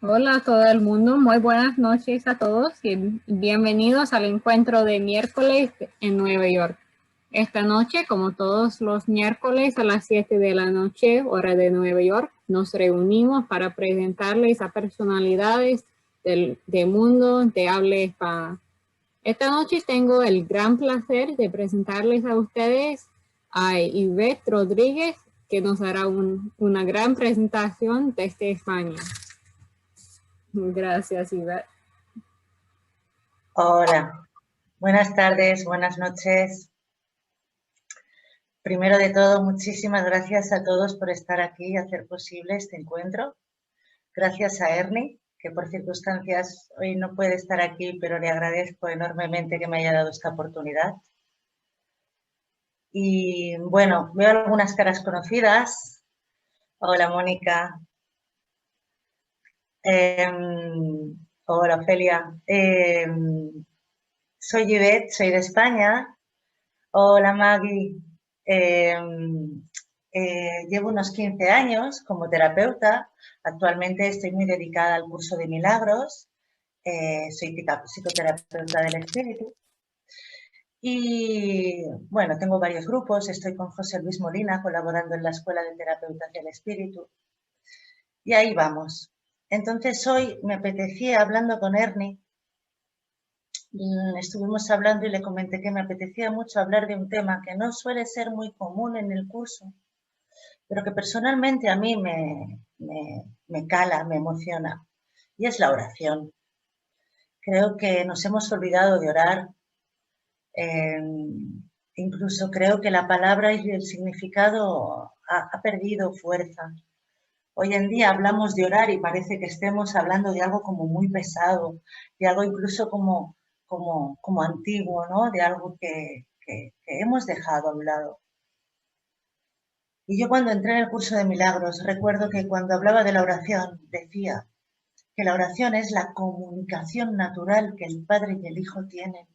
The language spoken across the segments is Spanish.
Hola a todo el mundo, muy buenas noches a todos y bienvenidos al encuentro de miércoles en Nueva York. Esta noche, como todos los miércoles a las 7 de la noche, hora de Nueva York, nos reunimos para presentarles a personalidades del mundo de habla hispana. Esta noche tengo el gran placer de presentarles a ustedes a Ivette Rodríguez, que nos hará una gran presentación desde España. Gracias, Ivette. Hola, buenas tardes, buenas noches. Primero de todo, muchísimas gracias a todos por estar aquí y hacer posible este encuentro. Gracias a Ernie, que por circunstancias hoy no puede estar aquí, pero le agradezco enormemente que me haya dado esta oportunidad. Y bueno, veo algunas caras conocidas. Hola, Mónica. Hola, Ofelia. Soy Ivette, soy de España. Hola, Maggie. Llevo unos 15 años como terapeuta. Actualmente estoy muy dedicada al curso de milagros. Soy psicoterapeuta del espíritu. Y bueno, tengo varios grupos. Estoy con José Luis Molina colaborando en la Escuela de Terapeutas del Espíritu. Y ahí vamos. Entonces hoy me apetecía, hablando con Ernie, estuvimos hablando y le comenté que me apetecía mucho hablar de un tema que no suele ser muy común en el curso, pero que personalmente a mí me cala, me emociona, y es la oración. Creo que nos hemos olvidado de orar. Incluso creo que la palabra y el significado ha perdido fuerza. Hoy en día hablamos de orar y parece que estemos hablando de algo como muy pesado, de algo incluso como antiguo, ¿no? De algo que hemos dejado a un lado. Y yo cuando entré en el curso de milagros, recuerdo que cuando hablaba de la oración, decía que la oración es la comunicación natural que el Padre y el Hijo tienen.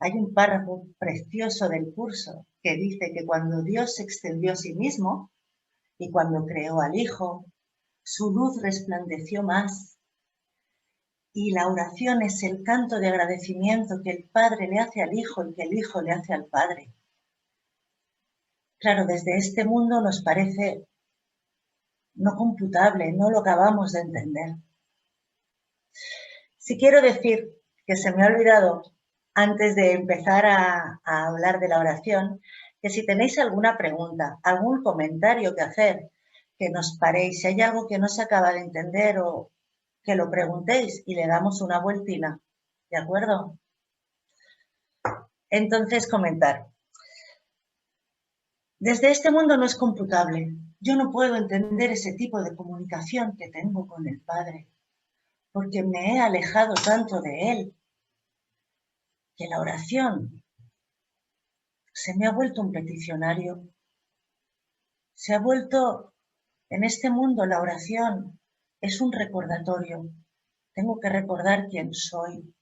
Hay un párrafo precioso del curso que dice que cuando Dios se extendió a sí mismo y cuando creó al Hijo, su luz resplandeció más. Y la oración es el canto de agradecimiento que el Padre le hace al Hijo y que el Hijo le hace al Padre. Claro, desde este mundo nos parece no computable, no lo acabamos de entender. Sí quiero decir que se me ha olvidado, antes de empezar a hablar de la oración, que si tenéis alguna pregunta, algún comentario que hacer, que nos paréis, si hay algo que no se acaba de entender o que lo preguntéis y le damos una vueltina, ¿de acuerdo? Entonces, comentar. Desde este mundo no es computable. Yo no puedo entender ese tipo de comunicación que tengo con el Padre, porque me he alejado tanto de Él, que la oración se me ha vuelto un peticionario. Se ha vuelto, en este mundo, la oración es un recordatorio. Tengo que recordar quién soy.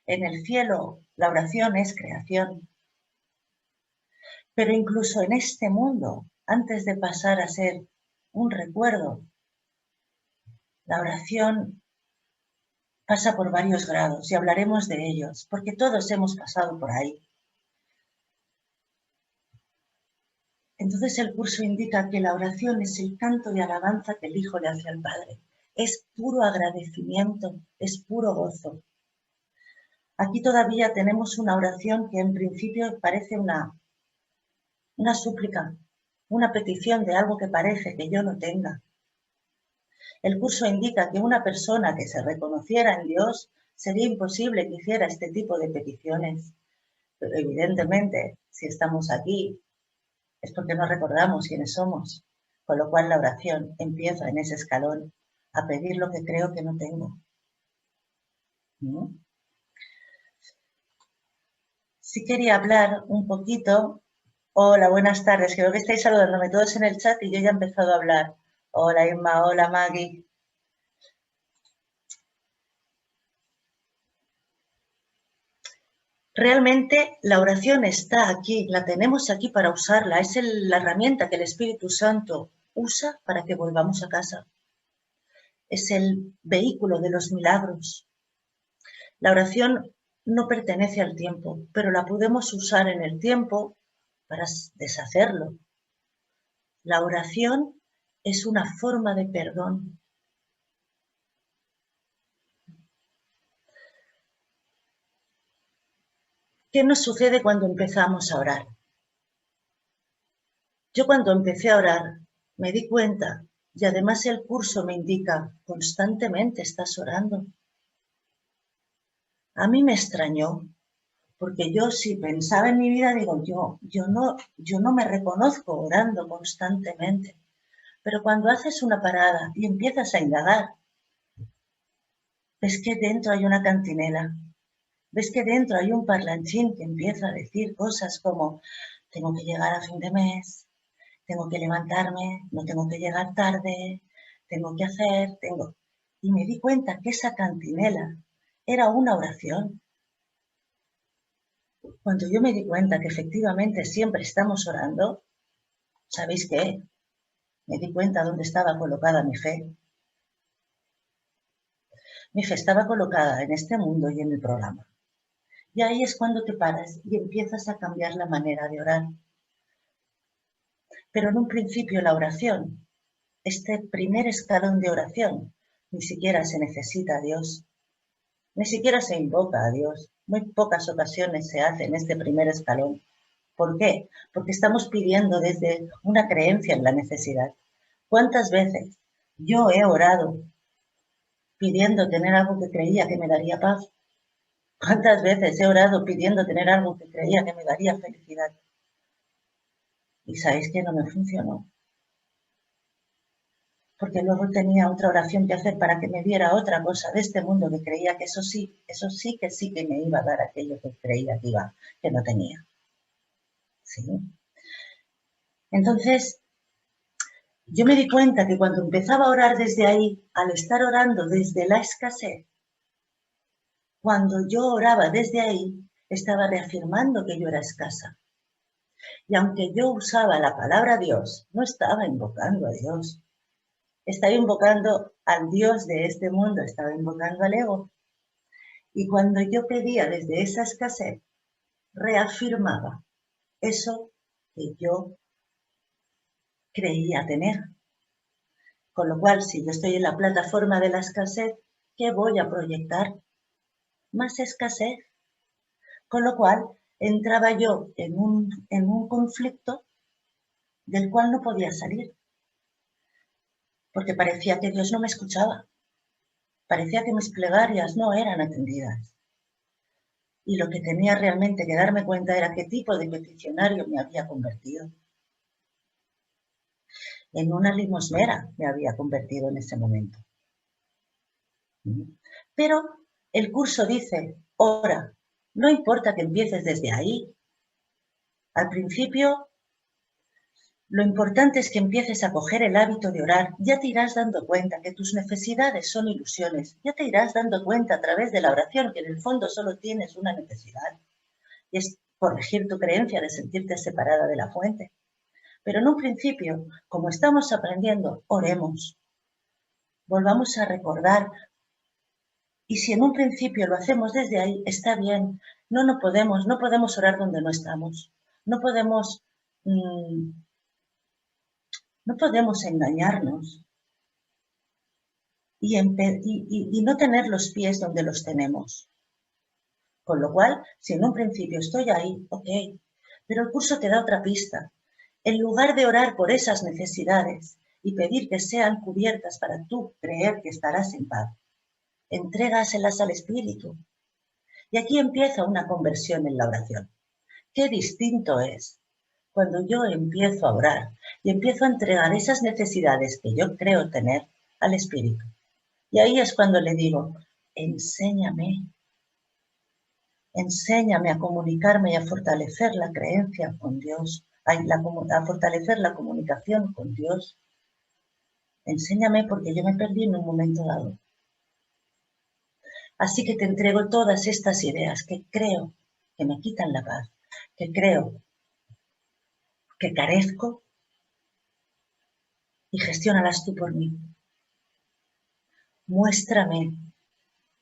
En el cielo, la oración es creación. Pero incluso en este mundo, antes de pasar a ser un recuerdo, la oración pasa por varios grados y hablaremos de ellos, porque todos hemos pasado por ahí. Entonces el curso indica que la oración es el canto de alabanza que el Hijo le hace al Padre. Es puro agradecimiento, es puro gozo. Aquí todavía tenemos una oración que en principio parece una súplica, una petición de algo que parece que yo no tenga. El curso indica que una persona que se reconociera en Dios sería imposible que hiciera este tipo de peticiones. Pero evidentemente, si estamos aquí, es porque no recordamos quiénes somos, con lo cual la oración empieza en ese escalón a pedir lo que creo que no tengo. ¿No? Sí quería hablar un poquito. Hola, buenas tardes. Creo que estáis saludándome todos en el chat y yo ya he empezado a hablar. Hola, Irma. Hola, Maggie. Realmente la oración está aquí, la tenemos aquí para usarla. Es la herramienta que el Espíritu Santo usa para que volvamos a casa. es el vehículo de los milagros. La oración no pertenece al tiempo, pero la podemos usar en el tiempo para deshacerlo. La oración es una forma de perdón. ¿Qué nos sucede cuando empezamos a orar? Yo cuando empecé a orar me di cuenta, y además el curso me indica, constantemente estás orando. A mí me extrañó, porque yo si pensaba en mi vida, digo, yo no me reconozco orando constantemente. Pero cuando haces una parada y empiezas a indagar, ves que dentro hay una cantinela, ves que dentro hay un parlanchín que empieza a decir cosas como, tengo que llegar a fin de mes, tengo que levantarme, no tengo que llegar tarde, tengo que hacer, tengo... Y me di cuenta que esa cantinela era una oración. Cuando yo me di cuenta que efectivamente siempre estamos orando, ¿sabéis qué? Me di cuenta dónde estaba colocada mi fe. Mi fe estaba colocada en este mundo y en el programa. Y ahí es cuando te paras y empiezas a cambiar la manera de orar. Pero en un principio la oración, este primer escalón de oración, ni siquiera se necesita a Dios, ni siquiera se invoca a Dios. Muy pocas ocasiones se hace en este primer escalón. ¿Por qué? Porque estamos pidiendo desde una creencia en la necesidad. ¿Cuántas veces yo he orado pidiendo tener algo que creía que me daría paz? ¿Cuántas veces he orado pidiendo tener algo que creía que me daría felicidad? Y sabéis que no me funcionó. Porque luego tenía otra oración que hacer para que me diera otra cosa de este mundo que creía que eso sí que me iba a dar aquello que creía que no tenía. ¿Sí? Entonces, yo me di cuenta que cuando empezaba a orar desde ahí, al estar orando desde la escasez, cuando yo oraba desde ahí, estaba reafirmando que yo era escasa. Y aunque yo usaba la palabra Dios, no estaba invocando a Dios. Estaba invocando al Dios de este mundo, estaba invocando al ego. Y cuando yo pedía desde esa escasez, reafirmaba eso que yo creía tener. Con lo cual, si yo estoy en la plataforma de la escasez, ¿qué voy a proyectar? Más escasez. Con lo cual, entraba yo en un conflicto del cual no podía salir. Porque parecía que Dios no me escuchaba. Parecía que mis plegarias no eran atendidas. Y lo que tenía realmente que darme cuenta era qué tipo de peticionario me había convertido. En una limosnera me había convertido en ese momento. Pero el curso dice, ora, no importa que empieces desde ahí. Al principio, lo importante es que empieces a coger el hábito de orar. Ya te irás dando cuenta que tus necesidades son ilusiones. Ya te irás dando cuenta a través de la oración que en el fondo solo tienes una necesidad. Y es corregir tu creencia de sentirte separada de la fuente. Pero en un principio, como estamos aprendiendo, oremos. Volvamos a recordar. Y si en un principio lo hacemos desde ahí, está bien. No podemos orar donde no estamos. No podemos engañarnos y no tener los pies donde los tenemos. Con lo cual, si en un principio estoy ahí, ok, pero el curso te da otra pista. En lugar de orar por esas necesidades y pedir que sean cubiertas para tú creer que estarás en paz, entrégaselas al Espíritu. Y aquí empieza una conversión en la oración. Qué distinto es cuando yo empiezo a orar y empiezo a entregar esas necesidades que yo creo tener al Espíritu. Y ahí es cuando le digo, enséñame a comunicarme y a fortalecer la creencia con Dios, a fortalecer la comunicación con Dios. Enséñame porque yo me perdí en un momento dado. Así que te entrego todas estas ideas que creo que me quitan la paz, que creo que carezco y gestiónalas tú por mí. muéstrame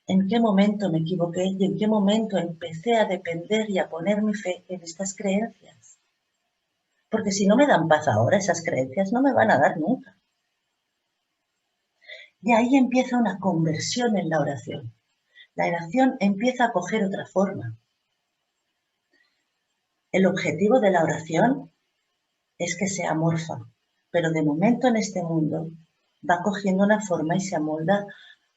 en qué momento me equivoqué y en qué momento empecé a depender y a poner mi fe en estas creencias. Porque si no me dan paz ahora, esas creencias no me van a dar nunca. Y ahí empieza una conversión en la oración. La oración empieza a coger otra forma. El objetivo de la oración es que sea amorfa, pero de momento en este mundo va cogiendo una forma y se amolda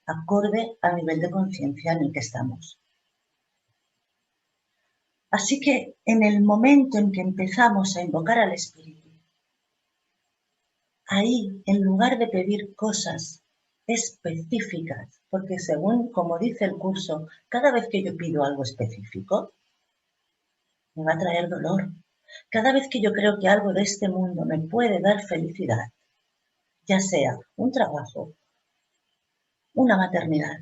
acorde al nivel de conciencia en el que estamos. Así que en el momento en que empezamos a invocar al Espíritu, ahí, en lugar de pedir cosas específicas, porque según como dice el curso, cada vez que yo pido algo específico, me va a traer dolor. Cada vez que yo creo que algo de este mundo me puede dar felicidad, ya sea un trabajo, una maternidad,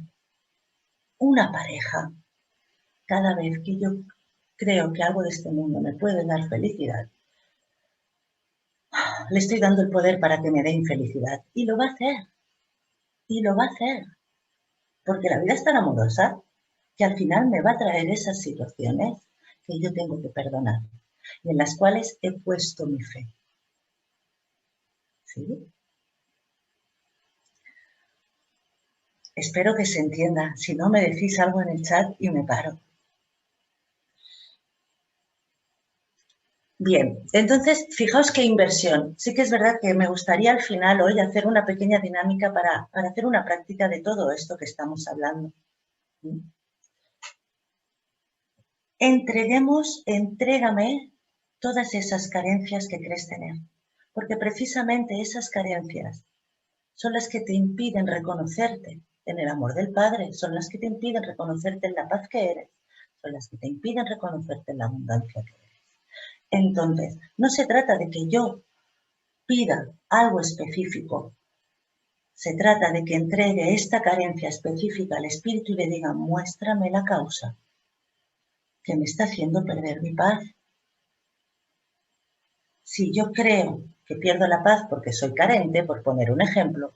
una pareja, cada vez que yo creo que algo de este mundo me puede dar felicidad, le estoy dando el poder para que me dé infelicidad. Y lo va a hacer. Y lo va a hacer. Porque la vida es tan amorosa que al final me va a traer esas situaciones que yo tengo que perdonar y en las cuales he puesto mi fe. ¿Sí? Espero que se entienda. Si no, me decís algo en el chat y me paro. Bien, entonces, fijaos qué inversión. Sí que es verdad que me gustaría al final hoy hacer una pequeña dinámica para hacer una práctica de todo esto que estamos hablando. Entrégame todas esas carencias que crees tener, porque precisamente esas carencias son las que te impiden reconocerte en el amor del Padre, son las que te impiden reconocerte en la paz que eres, son las que te impiden reconocerte en la abundancia que eres. Entonces, no se trata de que yo pida algo específico, se trata de que entregue esta carencia específica al Espíritu y le diga, muéstrame la causa que me está haciendo perder mi paz. Si yo creo que pierdo la paz porque soy carente, por poner un ejemplo,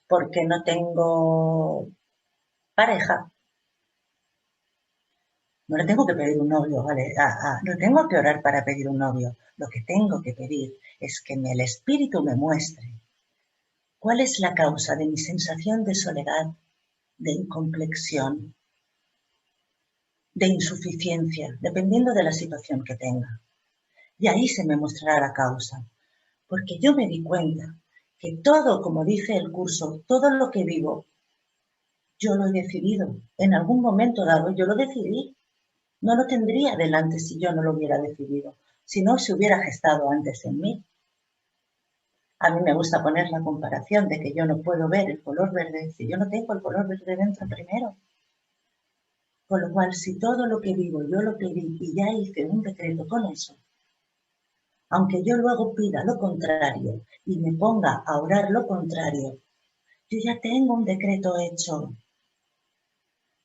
porque no tengo pareja, no le tengo que pedir un novio, ¿vale? No tengo que orar para pedir un novio. Lo que tengo que pedir es que el Espíritu me muestre cuál es la causa de mi sensación de soledad, de incomplexión, de insuficiencia, dependiendo de la situación que tenga. Y ahí se me mostrará la causa. Porque yo me di cuenta que todo, como dice el curso, todo lo que vivo, yo lo he decidido. En algún momento dado yo lo decidí. No lo tendría delante si yo no lo hubiera decidido, si no se hubiera gestado antes en mí. A mí me gusta poner la comparación de que yo no puedo ver el color verde si yo no tengo el color verde dentro primero. Con lo cual, si todo lo que vivo yo lo pedí y ya hice un decreto con eso, aunque yo luego pida lo contrario y me ponga a orar lo contrario, yo ya tengo un decreto hecho.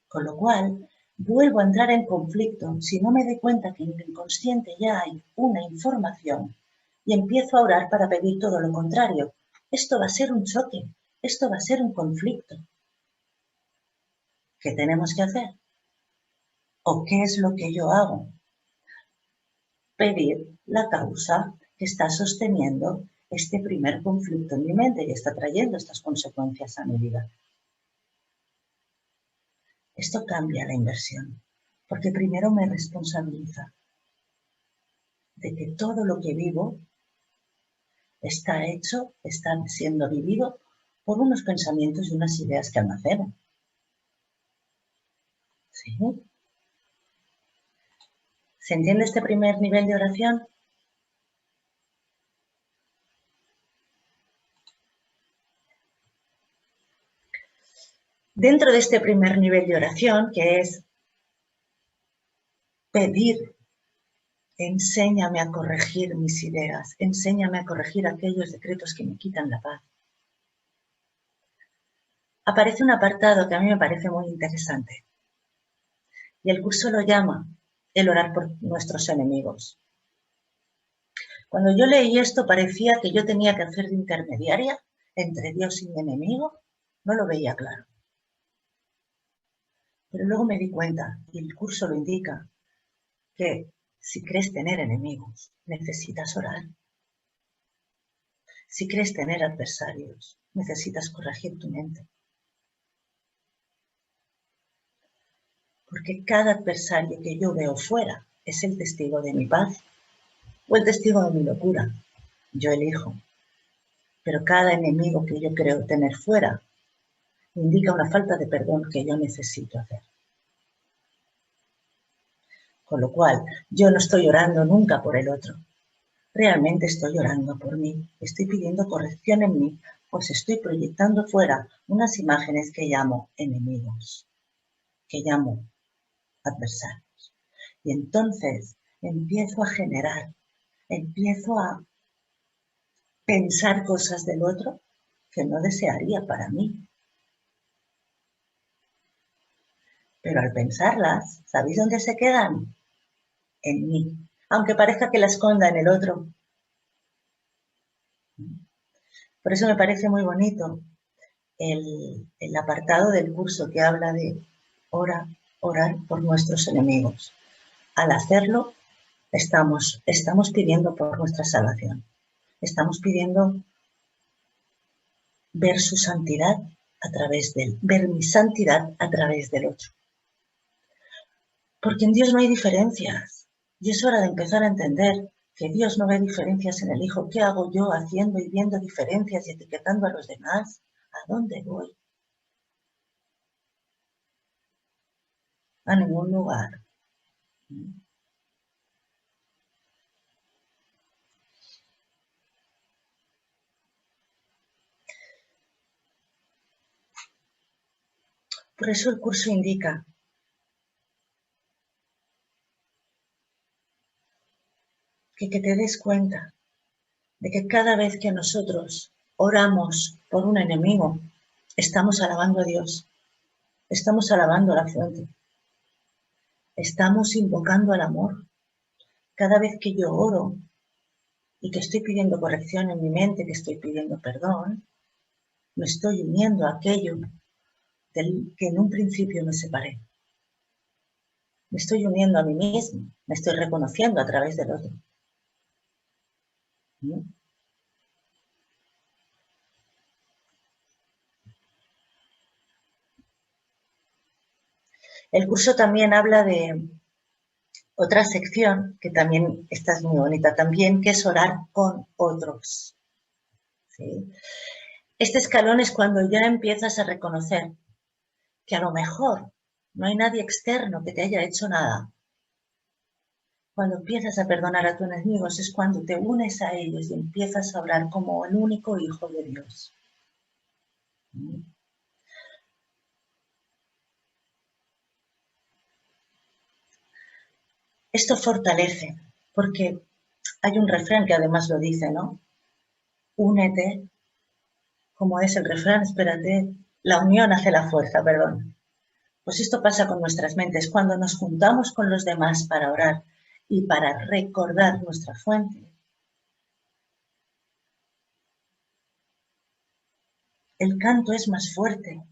Con lo cual, vuelvo a entrar en conflicto si no me doy cuenta que en mi inconsciente ya hay una información y empiezo a orar para pedir todo lo contrario. Esto va a ser un choque, esto va a ser un conflicto. ¿Qué tenemos que hacer? ¿O qué es lo que yo hago? Pedir la causa que está sosteniendo este primer conflicto en mi mente y está trayendo estas consecuencias a mi vida. Esto cambia la inversión, porque primero me responsabiliza de que todo lo que vivo está hecho, está siendo vivido por unos pensamientos y unas ideas que almaceno. ¿Sí? ¿Se entiende este primer nivel de oración? Dentro de este primer nivel de oración, que es pedir, enséñame a corregir mis ideas, enséñame a corregir aquellos decretos que me quitan la paz, aparece un apartado que a mí me parece muy interesante. Y el curso lo llama el orar por nuestros enemigos. Cuando yo leí esto parecía que yo tenía que hacer de intermediaria entre Dios y mi enemigo no lo veía claro. Pero luego me di cuenta, y el curso lo indica, que si crees tener enemigos, necesitas orar. Si crees tener adversarios, necesitas corregir tu mente. Porque cada adversario que yo veo fuera es el testigo de mi paz o el testigo de mi locura. Yo elijo. Pero cada enemigo que yo creo tener fuera indica una falta de perdón que yo necesito hacer. Con lo cual, yo no estoy orando nunca por el otro. Realmente estoy orando por mí. Estoy pidiendo corrección en mí, pues estoy proyectando fuera unas imágenes que llamo enemigos, que llamo adversarios. Y entonces empiezo a generar, empiezo a pensar cosas del otro que no desearía para mí. Pero al pensarlas, ¿sabéis dónde se quedan? En mí. Aunque parezca que la esconda en el otro. Por eso me parece muy bonito el apartado del curso que habla de orar por nuestros enemigos. Al hacerlo, estamos pidiendo por nuestra salvación. Estamos pidiendo ver su santidad a través de él, ver mi santidad a través del otro. Porque en Dios no hay diferencias. Y es hora de empezar a entender que Dios no ve diferencias en el Hijo. ¿Qué hago yo haciendo y viendo diferencias y etiquetando a los demás? ¿A dónde voy? A ningún lugar. Por eso el curso indica que te des cuenta de que cada vez que nosotros oramos por un enemigo, estamos alabando a Dios, estamos alabando a la fuente, estamos invocando al amor. Cada vez que yo oro y que estoy pidiendo corrección en mi mente, que estoy pidiendo perdón, me estoy uniendo a aquello del que en un principio me separé. Me estoy uniendo a mí mismo, me estoy reconociendo a través del otro. ¿Sí? El curso también habla de otra sección, que también, esta es muy bonita también, que es orar con otros. ¿Sí? Este escalón es cuando ya empiezas a reconocer que a lo mejor no hay nadie externo que te haya hecho nada. Cuando empiezas a perdonar a tus enemigos es cuando te unes a ellos y empiezas a orar como el único hijo de Dios. ¿Sí? Esto fortalece, porque hay un refrán que además lo dice, ¿no? Únete, como es el refrán, espérate, la unión hace la fuerza, perdón. Pues esto pasa con nuestras mentes. Cuando nos juntamos con los demás para orar y para recordar nuestra fuente, el canto es más fuerte.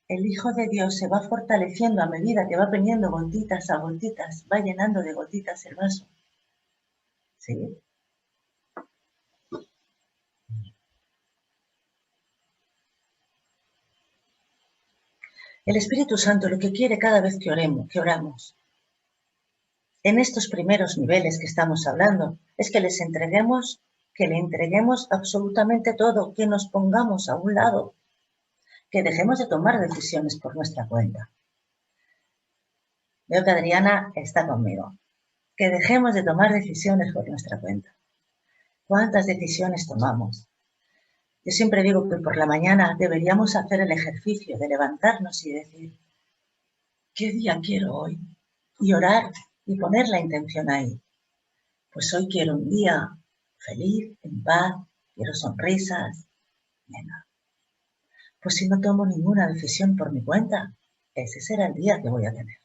El Hijo de Dios se va fortaleciendo a medida que va poniendo gotitas a gotitas, va llenando de gotitas el vaso. ¿Sí? El Espíritu Santo lo que quiere cada vez que oramos, en estos primeros niveles que estamos hablando, es que le entreguemos absolutamente todo, que nos pongamos a un lado, que dejemos de tomar decisiones por nuestra cuenta. Veo que Adriana está conmigo. Que dejemos de tomar decisiones por nuestra cuenta. ¿Cuántas decisiones tomamos? Yo siempre digo que por la mañana deberíamos hacer el ejercicio de levantarnos y decir, ¿qué día quiero hoy? Y orar y poner la intención ahí. Pues hoy quiero un día feliz, en paz, quiero sonrisas. Venga. Pues si no tomo ninguna decisión por mi cuenta, ese será el día que voy a tener.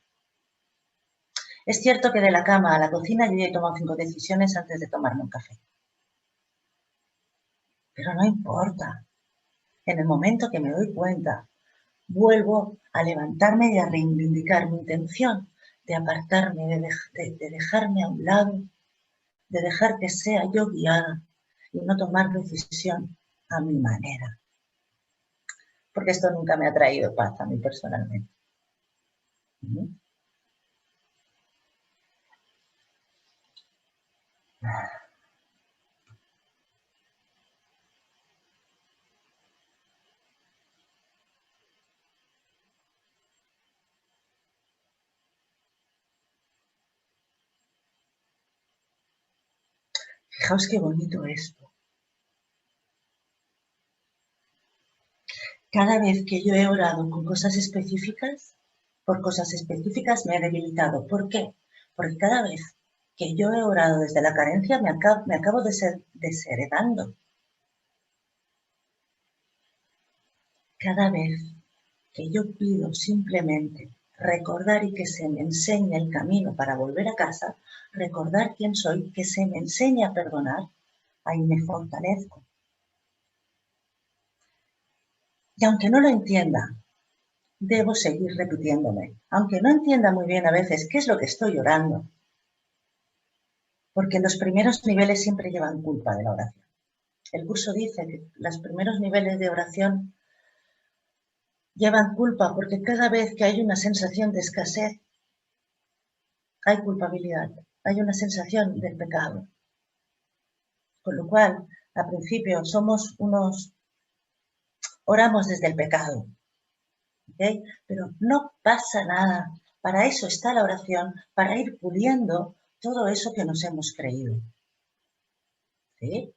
Es cierto que de la cama a la cocina yo ya he tomado 5 decisiones antes de tomarme un café. Pero no importa. En el momento que me doy cuenta, vuelvo a levantarme y a reivindicar mi intención de apartarme, de dejarme a un lado, de dejar que sea yo guiada y no tomar decisión a mi manera. Porque esto nunca me ha traído paz a mí personalmente. Fijaos qué bonito esto. Cada vez que yo he orado con cosas específicas, por cosas específicas me he debilitado. ¿Por qué? Porque cada vez que yo he orado desde la carencia me acabo desheredando. Cada vez que yo pido simplemente recordar y que se me enseñe el camino para volver a casa, recordar quién soy, que se me enseñe a perdonar, ahí me fortalezco. Y aunque no lo entienda, debo seguir repitiéndome, aunque no entienda muy bien a veces qué es lo que estoy orando, porque los primeros niveles siempre llevan culpa de la oración. El curso dice que los primeros niveles de oración llevan culpa porque cada vez que hay una sensación de escasez, hay culpabilidad, hay una sensación del pecado. Con lo cual, al principio oramos desde el pecado, ¿okay? Pero no pasa nada. Para eso está la oración, para ir puliendo todo eso que nos hemos creído. ¿Sí?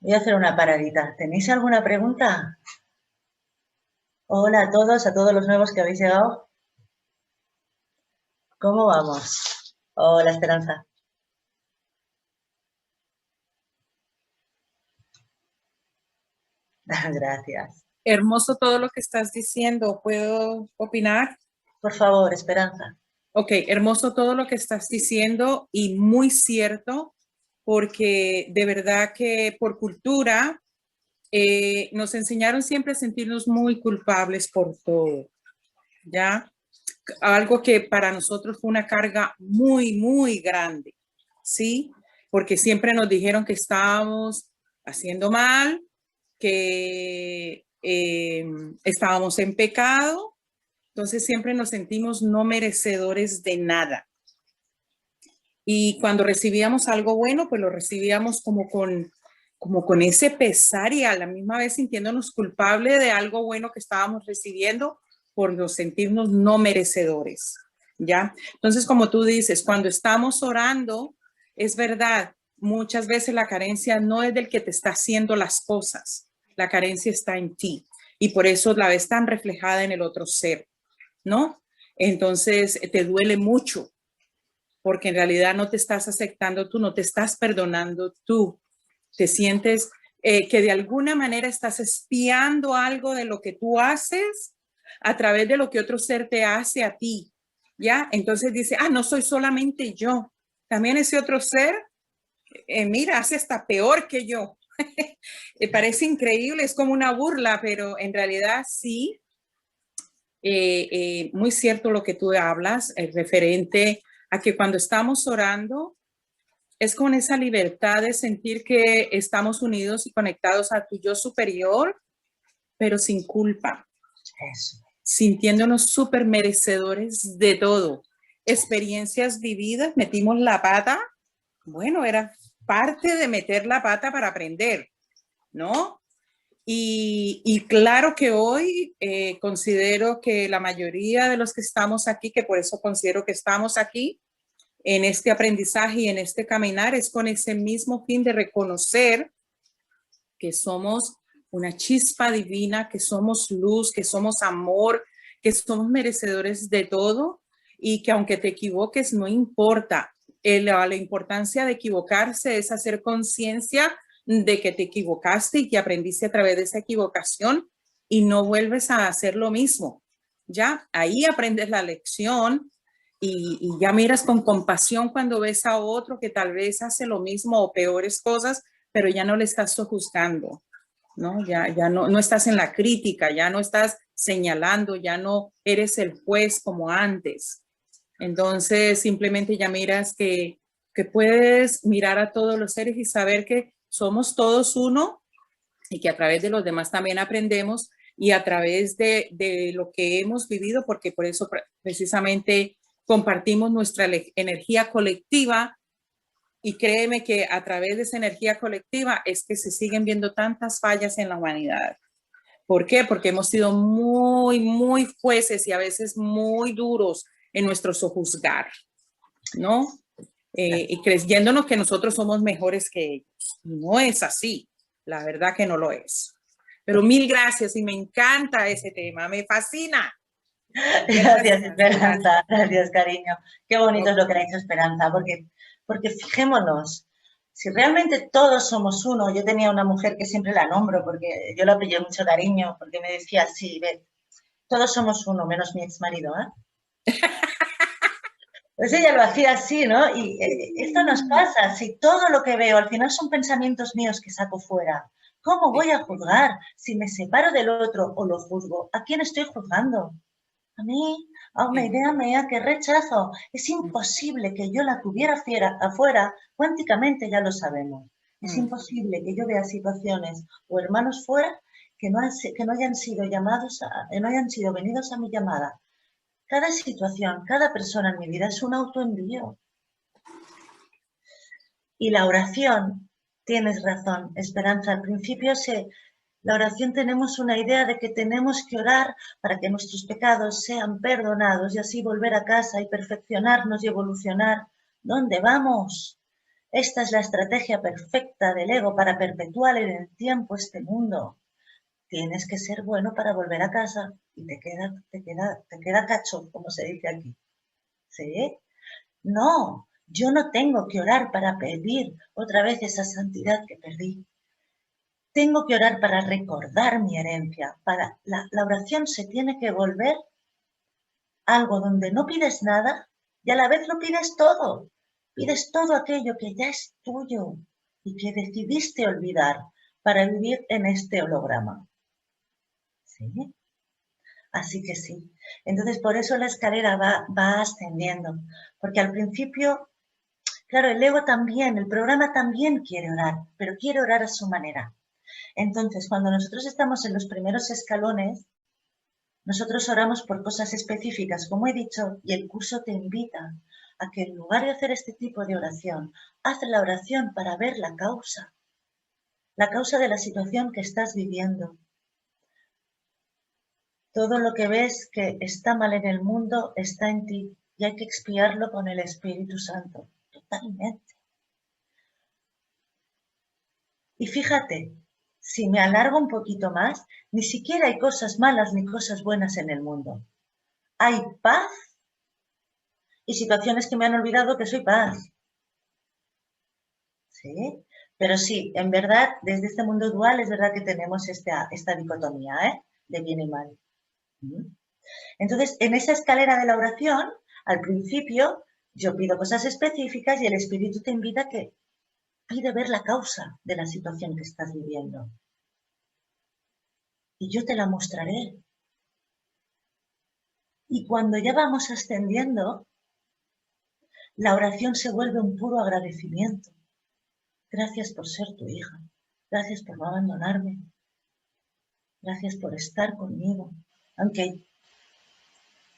Voy a hacer una paradita. ¿Tenéis alguna pregunta? Hola a todos los nuevos que habéis llegado. ¿Cómo vamos? Hola, Esperanza. Gracias. Hermoso todo lo que estás diciendo. ¿Puedo opinar? Por favor, Esperanza. Ok, hermoso todo lo que estás diciendo y muy cierto, porque de verdad que por cultura nos enseñaron siempre a sentirnos muy culpables por todo, ¿ya? Algo que para nosotros fue una carga muy, muy grande, ¿sí? Porque siempre nos dijeron que estábamos haciendo mal, que estábamos en pecado, entonces siempre nos sentimos no merecedores de nada. Y cuando recibíamos algo bueno, pues lo recibíamos como con ese pesar y a la misma vez sintiéndonos culpables de algo bueno que estábamos recibiendo por no sentirnos no merecedores, ¿ya? Entonces, como tú dices, cuando estamos orando, es verdad, muchas veces la carencia no es del que te está haciendo las cosas, la carencia está en ti y por eso la ves tan reflejada en el otro ser, ¿no? Entonces, te duele mucho porque en realidad no te estás aceptando tú, no te estás perdonando tú. Te sientes que de alguna manera estás espiando algo de lo que tú haces a través de lo que otro ser te hace a ti, ¿ya? Entonces dice, no soy solamente yo, también ese otro ser, mira, hace hasta peor que yo. Parece increíble, es como una burla, pero en realidad sí, muy cierto lo que tú hablas, referente a que cuando estamos orando, es con esa libertad de sentir que estamos unidos y conectados a tu yo superior, pero sin culpa. Eso. Sintiéndonos súper merecedores de todo. Experiencias vividas, metimos la pata. Bueno, era parte de meter la pata para aprender, ¿no? Y claro que hoy considero que la mayoría de los que estamos aquí, que por eso considero que estamos aquí, en este aprendizaje y en este caminar es con ese mismo fin de reconocer que somos una chispa divina, que somos luz, que somos amor, que somos merecedores de todo y que aunque te equivoques no importa. La importancia de equivocarse es hacer conciencia de que te equivocaste y que aprendiste a través de esa equivocación y no vuelves a hacer lo mismo. Ya, ahí aprendes la lección. Y ya miras con compasión cuando ves a otro que tal vez hace lo mismo o peores cosas, pero ya no le estás sojuzgando, ¿no? Ya no estás en la crítica, ya no estás señalando, ya no eres el juez como antes. Entonces, simplemente ya miras que puedes mirar a todos los seres y saber que somos todos uno y que a través de los demás también aprendemos y a través de lo que hemos vivido, porque por eso precisamente compartimos nuestra energía colectiva. Y créeme que a través de esa energía colectiva es que se siguen viendo tantas fallas en la humanidad. ¿Por qué? Porque hemos sido muy, muy jueces y a veces muy duros en nuestro sojuzgar, ¿no? Y creyéndonos que nosotros somos mejores que ellos. No es así. La verdad que no lo es. Pero mil gracias y me encanta ese tema. Me fascina. Gracias, Esperanza. Gracias, cariño. Qué bonito es lo que ha dicho Esperanza, porque fijémonos, si realmente todos somos uno, yo tenía una mujer que siempre la nombro, porque yo la pillé mucho cariño, porque me decía, sí, ve, todos somos uno, menos mi exmarido, ¿eh? Pues ella lo hacía así, ¿no? Y esto nos pasa, si todo lo que veo al final son pensamientos míos que saco fuera, ¿cómo voy a juzgar si me separo del otro o lo juzgo? ¿A quién estoy juzgando? A mí, a una idea mía que rechazo. Es imposible que yo la tuviera afuera, cuánticamente ya lo sabemos. Es imposible que yo vea situaciones o hermanos fuera que no hayan sido no hayan sido venidos a mi llamada. Cada situación, cada persona en mi vida es un autoenvío. Y la oración, tienes razón, Esperanza, al principio la oración tenemos una idea de que tenemos que orar para que nuestros pecados sean perdonados y así volver a casa y perfeccionarnos y evolucionar. ¿Dónde vamos? Esta es la estrategia perfecta del ego para perpetuar en el tiempo este mundo. Tienes que ser bueno para volver a casa y te queda cacho, como se dice aquí. ¿Sí? No, yo no tengo que orar para pedir otra vez esa santidad que perdí. Tengo que orar para recordar mi herencia. La oración se tiene que volver algo donde no pides nada y a la vez lo pides todo. Pides todo aquello que ya es tuyo y que decidiste olvidar para vivir en este holograma. ¿Sí? Así que sí. Entonces, por eso la escalera va ascendiendo. Porque al principio, claro, el ego también, el programa también quiere orar, pero quiere orar a su manera. Entonces, cuando nosotros estamos en los primeros escalones, nosotros oramos por cosas específicas, como he dicho, y el curso te invita a que en lugar de hacer este tipo de oración, haz la oración para ver la causa de la situación que estás viviendo. Todo lo que ves que está mal en el mundo está en ti y hay que expiarlo con el Espíritu Santo, totalmente. Y fíjate, si me alargo un poquito más, ni siquiera hay cosas malas ni cosas buenas en el mundo. Hay paz y situaciones que me han olvidado que soy paz. ¿Sí? Pero sí, en verdad, desde este mundo dual es verdad que tenemos esta dicotomía, ¿eh? De bien y mal. Entonces, en esa escalera de la oración, al principio, yo pido cosas específicas y el Espíritu te invita a que pide ver la causa de la situación que estás viviendo. Y yo te la mostraré. Y cuando ya vamos ascendiendo, la oración se vuelve un puro agradecimiento. Gracias por ser tu hija. Gracias por no abandonarme. Gracias por estar conmigo. Aunque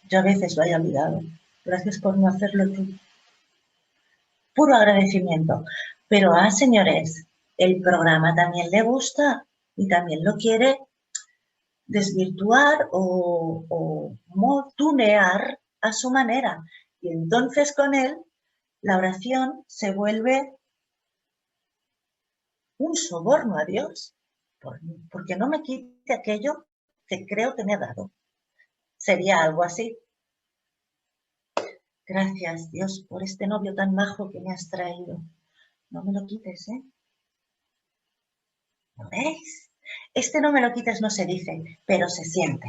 yo a veces lo haya olvidado. Gracias por no hacerlo tú. Puro agradecimiento. Pero, señores, el programa también le gusta y también lo quiere desvirtuar o tunear a su manera. Y entonces con él la oración se vuelve un soborno a Dios, porque no me quite aquello que creo que me ha dado. Sería algo así. Gracias, Dios, por este novio tan majo que me has traído. No me lo quites, ¿eh? ¿Lo veis? Este no me lo quites no se dice, pero se siente.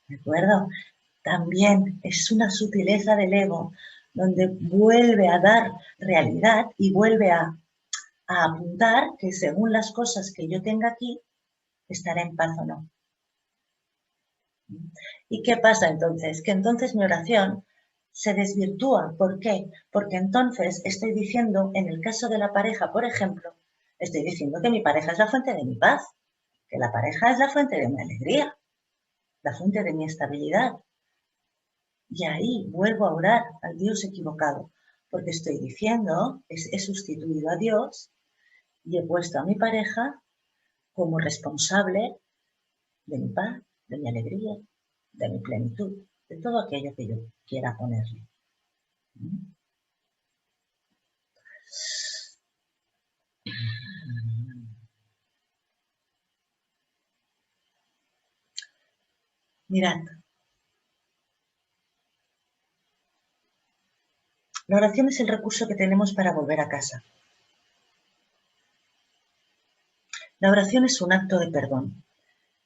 ¿De acuerdo? También es una sutileza del ego donde vuelve a dar realidad y vuelve a a apuntar que según las cosas que yo tenga aquí, estará en paz o no. ¿Y qué pasa entonces? Que entonces mi oración se desvirtúa. ¿Por qué? Porque entonces estoy diciendo, en el caso de la pareja, por ejemplo, estoy diciendo que mi pareja es la fuente de mi paz, que la pareja es la fuente de mi alegría, la fuente de mi estabilidad. Y ahí vuelvo a orar al Dios equivocado, porque estoy diciendo, he sustituido a Dios y he puesto a mi pareja como responsable de mi paz, de mi alegría, de mi plenitud, de todo aquello que yo quiera ponerle. Mirad, la oración es el recurso que tenemos para volver a casa. La oración es un acto de perdón.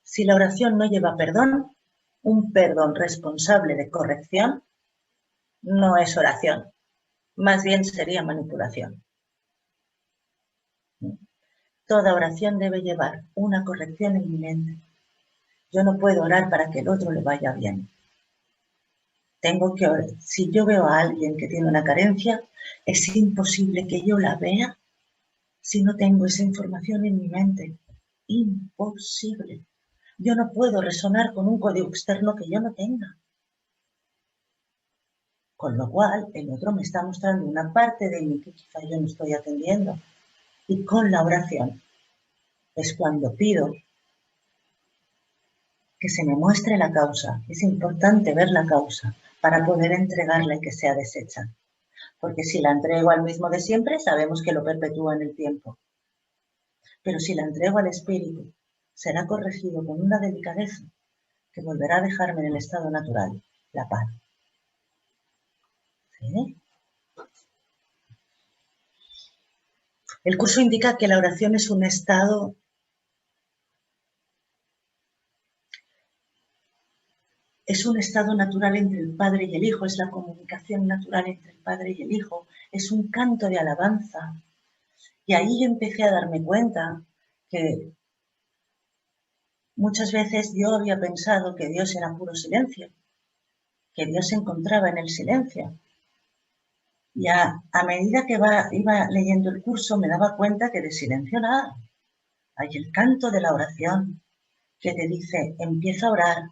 Si la oración no lleva perdón, un perdón responsable de corrección, no es oración, más bien sería manipulación. Toda oración debe llevar una corrección inminente. Yo no puedo orar para que el otro le vaya bien. Tengo que orar. Si yo veo a alguien que tiene una carencia, es imposible que yo la vea si no tengo esa información en mi mente. Imposible. Yo no puedo resonar con un código externo que yo no tenga. Con lo cual, el otro me está mostrando una parte de mí que quizá yo no estoy atendiendo. Y con la oración es cuando pido que se me muestre la causa. Es importante ver la causa para poder entregarla y que sea deshecha. Porque si la entrego al mismo de siempre, sabemos que lo perpetúa en el tiempo. Pero si la entrego al espíritu, será corregido con una delicadeza que volverá a dejarme en el estado natural, la paz. ¿Sí? El curso indica que la oración es un estado natural entre el Padre y el Hijo, es la comunicación natural entre el Padre y el Hijo, es un canto de alabanza. Y ahí yo empecé a darme cuenta que muchas veces yo había pensado que Dios era puro silencio, que Dios se encontraba en el silencio. Y a medida que iba leyendo el curso me daba cuenta que de silencio nada. Hay el canto de la oración que te dice, empieza a orar.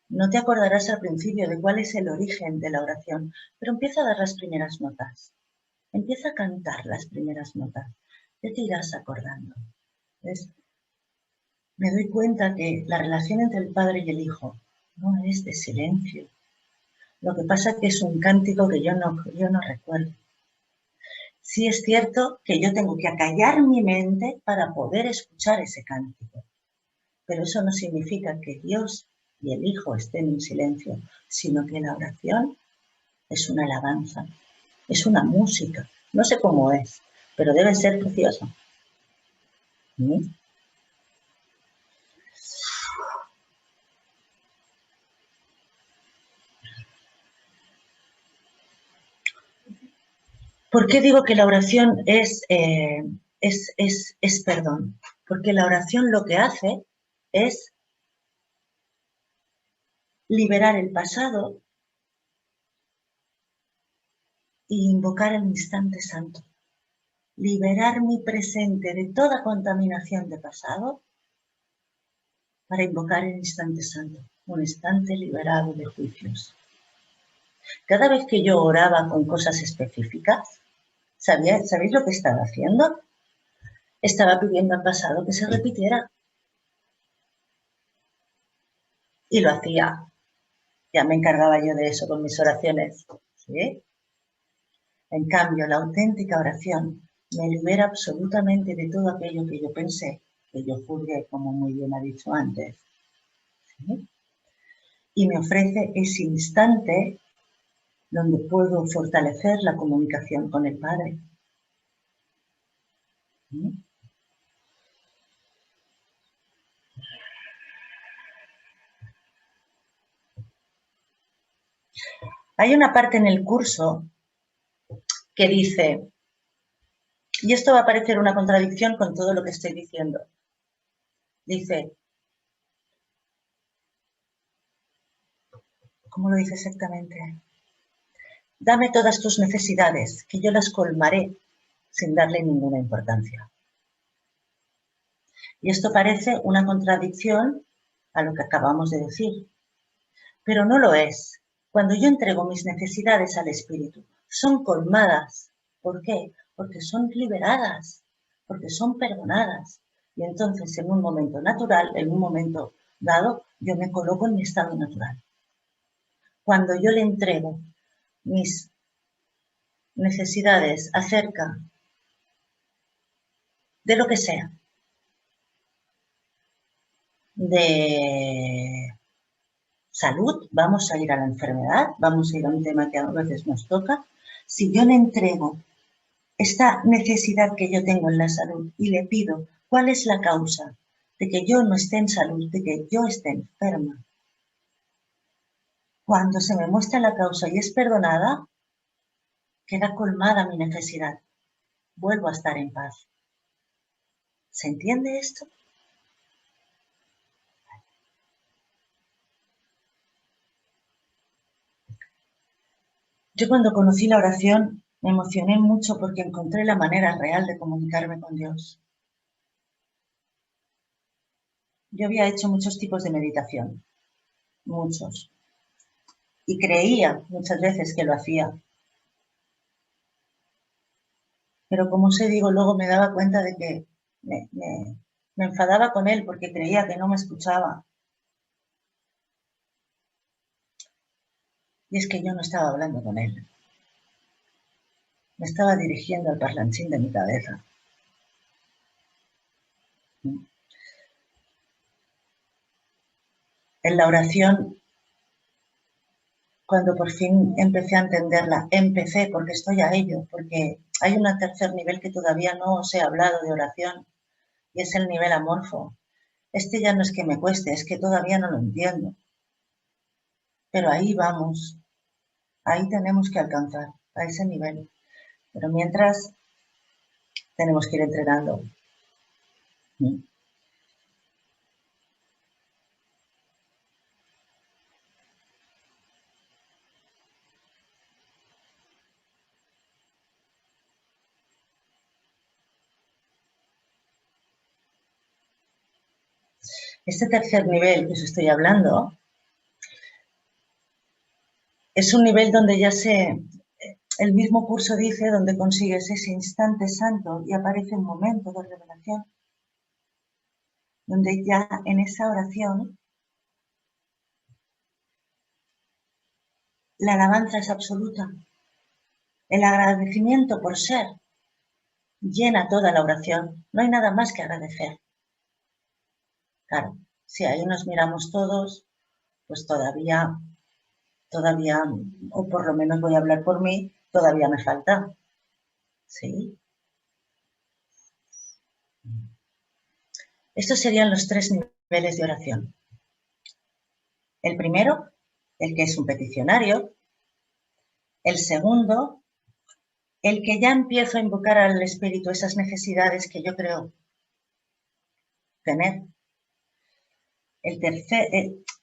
No te acordarás al principio de cuál es el origen de la oración, pero empieza a dar las primeras notas. Empieza a cantar las primeras notas. Ya te irás acordando. ¿Ves? Me doy cuenta que la relación entre el Padre y el Hijo no es de silencio. Lo que pasa es que es un cántico que yo no recuerdo. Sí es cierto que yo tengo que acallar mi mente para poder escuchar ese cántico. Pero eso no significa que Dios y el Hijo estén en silencio, sino que la oración es una alabanza, es una música. No sé cómo es, pero debe ser preciosa. ¿Sí? ¿Por qué digo que la oración es perdón? Porque la oración lo que hace es liberar el pasado e invocar el instante santo. Liberar mi presente de toda contaminación de pasado para invocar el instante santo, un instante liberado de juicios. Cada vez que yo oraba con cosas específicas, ¿sabéis lo que estaba haciendo? Estaba pidiendo al pasado que se repitiera. Y lo hacía. Ya me encargaba yo de eso con mis oraciones. ¿Sí? En cambio, la auténtica oración me libera absolutamente de todo aquello que yo pensé, que yo juzgué, como muy bien ha dicho antes. ¿Sí? Y me ofrece ese instante donde puedo fortalecer la comunicación con el Padre. ¿Sí? Hay una parte en el curso que dice, Y esto va a parecer una contradicción con todo lo que estoy diciendo. Dice, ¿cómo lo dice exactamente? Dame todas tus necesidades, que yo las colmaré sin darle ninguna importancia. Y esto parece una contradicción a lo que acabamos de decir, pero no lo es. Cuando yo entrego mis necesidades al Espíritu, son colmadas. ¿Por qué? Porque son liberadas, porque son perdonadas. Y entonces, en un momento natural, en un momento dado, yo me coloco en mi estado natural. Cuando yo le entrego mis necesidades acerca de lo que sea, de salud, vamos a ir a la enfermedad, vamos a ir a un tema que a veces nos toca. Si yo le entrego esta necesidad que yo tengo en la salud y le pido cuál es la causa de que yo no esté en salud, de que yo esté enferma, cuando se me muestra la causa y es perdonada, queda colmada mi necesidad. Vuelvo a estar en paz. ¿Se entiende esto? Yo cuando conocí la oración me emocioné mucho porque encontré la manera real de comunicarme con Dios. Yo había hecho muchos tipos de meditación, muchos, y creía muchas veces que lo hacía. Pero como os digo, luego me daba cuenta de que me enfadaba con él porque creía que no me escuchaba. Y es que yo no estaba hablando con él. Me estaba dirigiendo al parlanchín de mi cabeza. En la oración, cuando por fin empecé a entenderla, empecé porque estoy a ello, porque hay un tercer nivel que todavía no os he hablado de oración, y es el nivel amorfo. Este ya no es que me cueste, es que todavía no lo entiendo. Pero ahí vamos, ahí tenemos que alcanzar, a ese nivel. Pero mientras, tenemos que ir entrenando. Este tercer nivel que os estoy hablando es un nivel donde ya el mismo curso dice, donde consigues ese instante santo y aparece un momento de revelación, donde ya en esa oración la alabanza es absoluta. El agradecimiento por ser llena toda la oración. No hay nada más que agradecer. Claro, si ahí nos miramos todos, pues todavía, o por lo menos voy a hablar por mí, todavía me falta. ¿Sí? Estos serían los 3 niveles de oración. El primero, el que es un peticionario. El segundo, el que ya empiezo a invocar al Espíritu esas necesidades que yo creo tener. El tercer,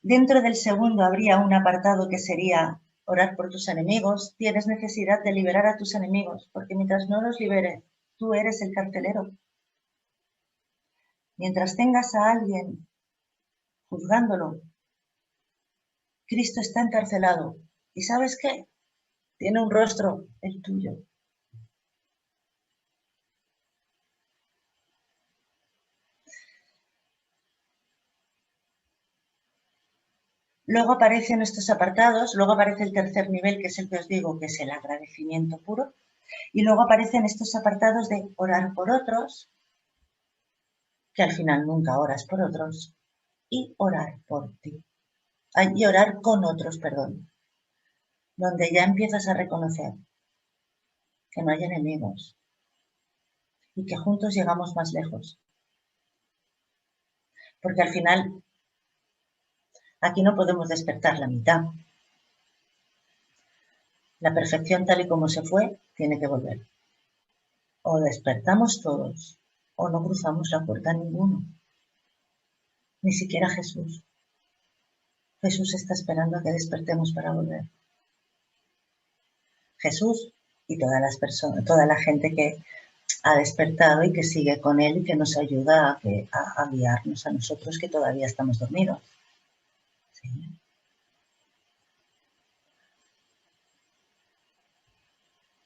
dentro del segundo habría un apartado que sería orar por tus enemigos. Tienes necesidad de liberar a tus enemigos, porque mientras no los liberes, tú eres el carcelero. Mientras tengas a alguien juzgándolo, Cristo está encarcelado. ¿Y sabes qué? Tiene un rostro, el tuyo. Luego aparecen estos apartados, luego aparece el tercer nivel, que es el que os digo, que es el agradecimiento puro, y luego aparecen estos apartados de orar por otros, que al final nunca oras por otros, y orar por ti. Y orar con otros, perdón, donde ya empiezas a reconocer que no hay enemigos y que juntos llegamos más lejos. Porque al final, aquí no podemos despertar la mitad. La perfección tal y como se fue, tiene que volver. O despertamos todos o no cruzamos la puerta ninguno. Ni siquiera Jesús. Jesús está esperando a que despertemos para volver. Jesús y todas las personas, toda la gente que ha despertado y que sigue con él y que nos ayuda a guiarnos a nosotros que todavía estamos dormidos. ¿Sí?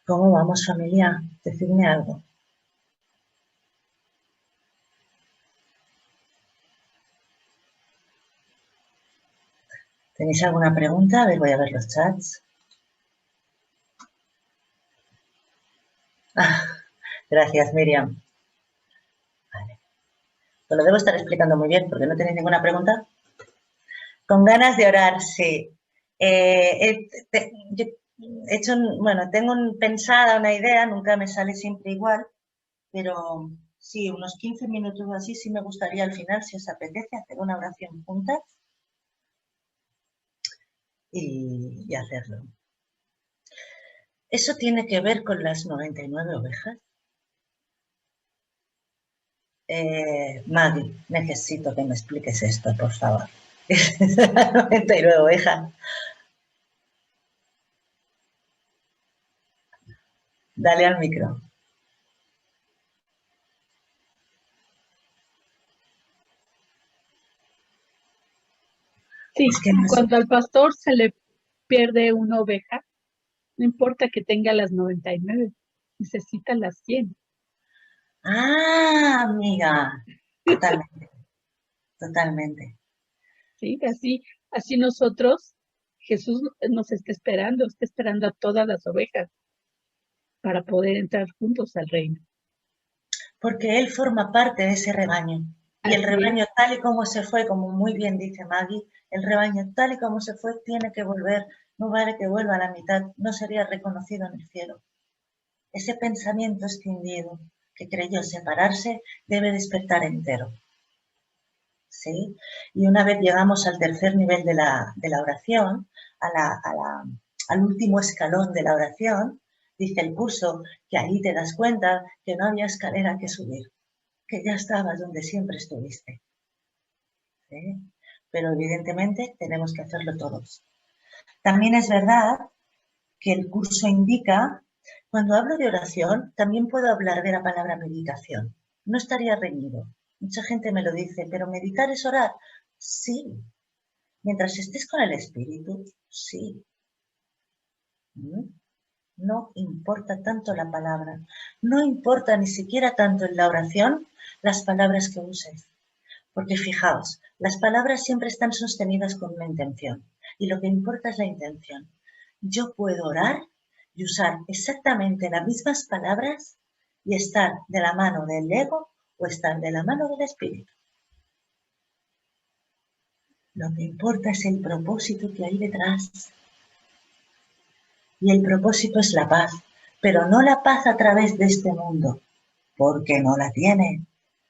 ¿Cómo vamos, familia? Decidme algo. ¿Tenéis alguna pregunta? A ver, voy a ver los chats. Ah, gracias, Miriam. Vale. Os lo debo estar explicando muy bien porque no tenéis ninguna pregunta. Con ganas de orar, sí. Yo he hecho, bueno, tengo pensada una idea, nunca me sale siempre igual, pero sí, unos 15 minutos o así, sí me gustaría al final, si os apetece, hacer una oración juntas y hacerlo. ¿Eso tiene que ver con las 99 ovejas? Maggie, necesito que me expliques esto, por favor. 99 ovejas. Dale al micro. Sí, Es que no sé. cuando al pastor se le pierde una oveja, no importa que tenga las 99, necesita las 100. Ah, amiga. Totalmente. Totalmente. ¿Sí? Así nosotros, Jesús nos está esperando a todas las ovejas para poder entrar juntos al reino. Porque él forma parte de ese rebaño. Y el Así rebaño tal y como se fue, como muy bien dice Maggie, el rebaño tal y como se fue tiene que volver. No vale que vuelva a la mitad, no sería reconocido en el cielo. Ese pensamiento extinguido que creyó separarse debe despertar entero. ¿Sí? Y una vez llegamos al tercer nivel de la oración, al último escalón de la oración, dice el curso que ahí te das cuenta que no había escalera que subir, que ya estabas donde siempre estuviste. ¿Sí? Pero evidentemente tenemos que hacerlo todos. También es verdad que el curso indica, cuando hablo de oración, también puedo hablar de la palabra meditación. No estaría reñido. Mucha gente me lo dice, pero meditar es orar. Sí. Mientras estés con el espíritu, sí. No importa tanto la palabra. No importa ni siquiera tanto en la oración las palabras que uses. Porque fijaos, las palabras siempre están sostenidas con una intención. Y lo que importa es la intención. Yo puedo orar y usar exactamente las mismas palabras y estar de la mano del ego o estar de la mano del espíritu. Lo que importa es el propósito que hay detrás. Y el propósito es la paz, pero no la paz a través de este mundo, porque no la tiene.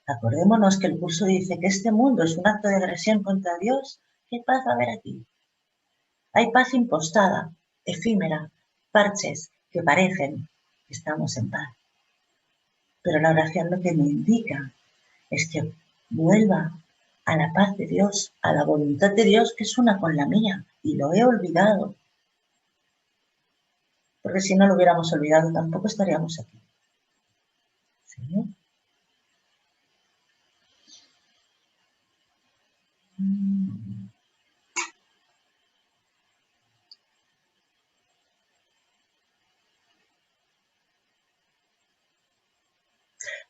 Acordémonos que el curso dice que este mundo es un acto de agresión contra Dios. ¿Qué paz va a haber aquí? Hay paz impostada, efímera, parches que parecen que estamos en paz. Pero la oración lo que me indica es que vuelva a la paz de Dios, a la voluntad de Dios que es una con la mía, y lo he olvidado. Porque si no lo hubiéramos olvidado tampoco estaríamos aquí. ¿Sí?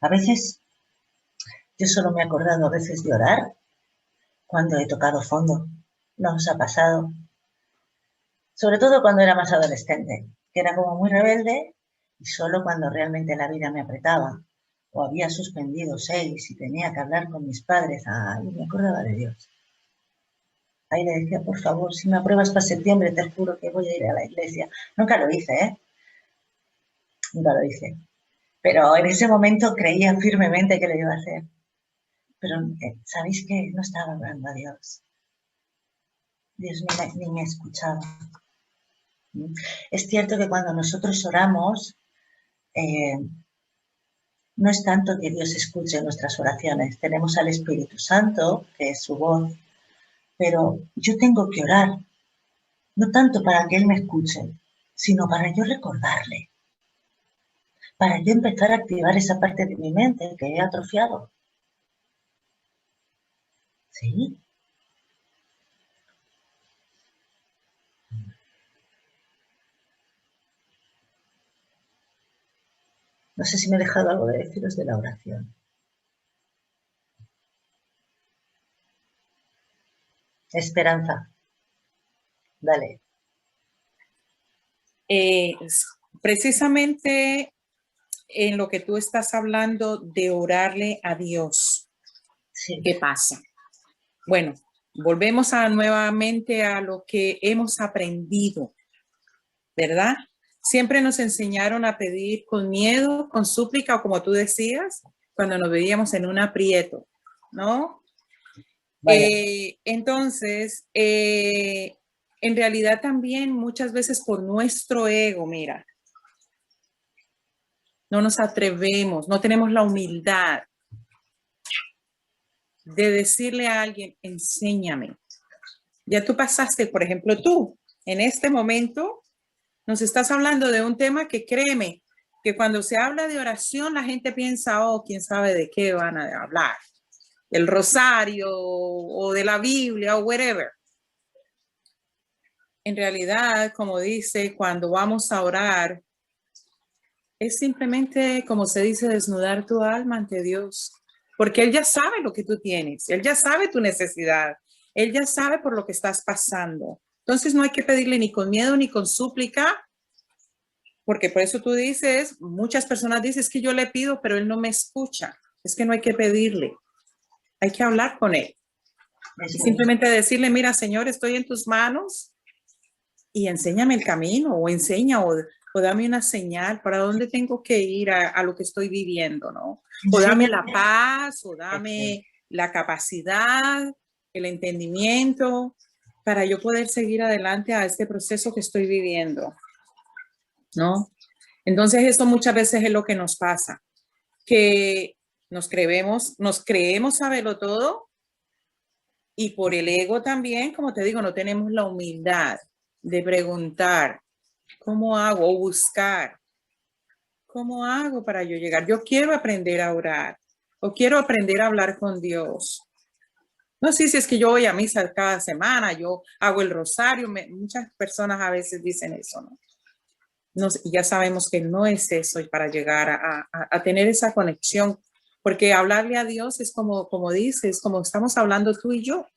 A veces, yo solo me he acordado a veces de orar cuando he tocado fondo. ¿No os ha pasado? Sobre todo cuando era más adolescente, que era como muy rebelde y solo cuando realmente la vida me apretaba o había suspendido 6 y tenía que hablar con mis padres, ay, me acordaba de Dios. Ahí le decía, por favor, si me apruebas para septiembre, te juro que voy a ir a la iglesia. Nunca lo hice, ¿eh? Nunca lo hice. Pero en ese momento creía firmemente que lo iba a hacer. Pero, ¿sabéis qué? No estaba hablando a Dios. Dios ni me escuchaba. Es cierto que cuando nosotros oramos, no es tanto que Dios escuche nuestras oraciones. Tenemos al Espíritu Santo, que es su voz, pero yo tengo que orar, no tanto para que Él me escuche, sino para yo recordarle, para yo empezar a activar esa parte de mi mente que he atrofiado. ¿Sí? No sé si me he dejado algo de deciros de la oración. Esperanza. Dale. Precisamente en lo que tú estás hablando de orarle a Dios, Sí. ¿qué pasa? Bueno, volvemos nuevamente a lo que hemos aprendido, ¿verdad? Siempre nos enseñaron a pedir con miedo, con súplica o como tú decías, cuando nos veíamos en un aprieto, ¿no? Entonces, en realidad también muchas veces por nuestro ego, mira, no nos atrevemos, no tenemos la humildad de decirle a alguien, enséñame. Ya tú pasaste, por ejemplo, tú, en este momento, nos estás hablando de un tema que créeme, que cuando se habla de oración, la gente piensa, oh, quién sabe de qué van a hablar, del rosario o de la Biblia o whatever. En realidad, como dice, cuando vamos a orar, es simplemente, como se dice, desnudar tu alma ante Dios, porque Él ya sabe lo que tú tienes, Él ya sabe tu necesidad, Él ya sabe por lo que estás pasando. Entonces no hay que pedirle ni con miedo ni con súplica, porque por eso tú dices, muchas personas dicen, es que yo le pido, pero Él no me escucha. Es que no hay que pedirle, hay que hablar con Él. Y simplemente decirle, mira, Señor, estoy en tus manos y enséñame el camino o enseña o dame una señal para dónde tengo que ir a lo que estoy viviendo, ¿no? O dame la paz, o dame la capacidad, el entendimiento para yo poder seguir adelante a este proceso que estoy viviendo, ¿no? Entonces eso muchas veces es lo que nos pasa, que nos creemos saberlo todo y por el ego también, como te digo, no tenemos la humildad de preguntar, ¿cómo hago? O buscar, ¿cómo hago para yo llegar? Yo quiero aprender a orar o quiero aprender a hablar con Dios. No sé si es que yo voy a misa cada semana, yo hago el rosario, muchas personas a veces dicen eso, ¿no? Ya sabemos que no es eso para llegar a tener esa conexión, porque hablarle a Dios es como dices, como estamos hablando tú y yo,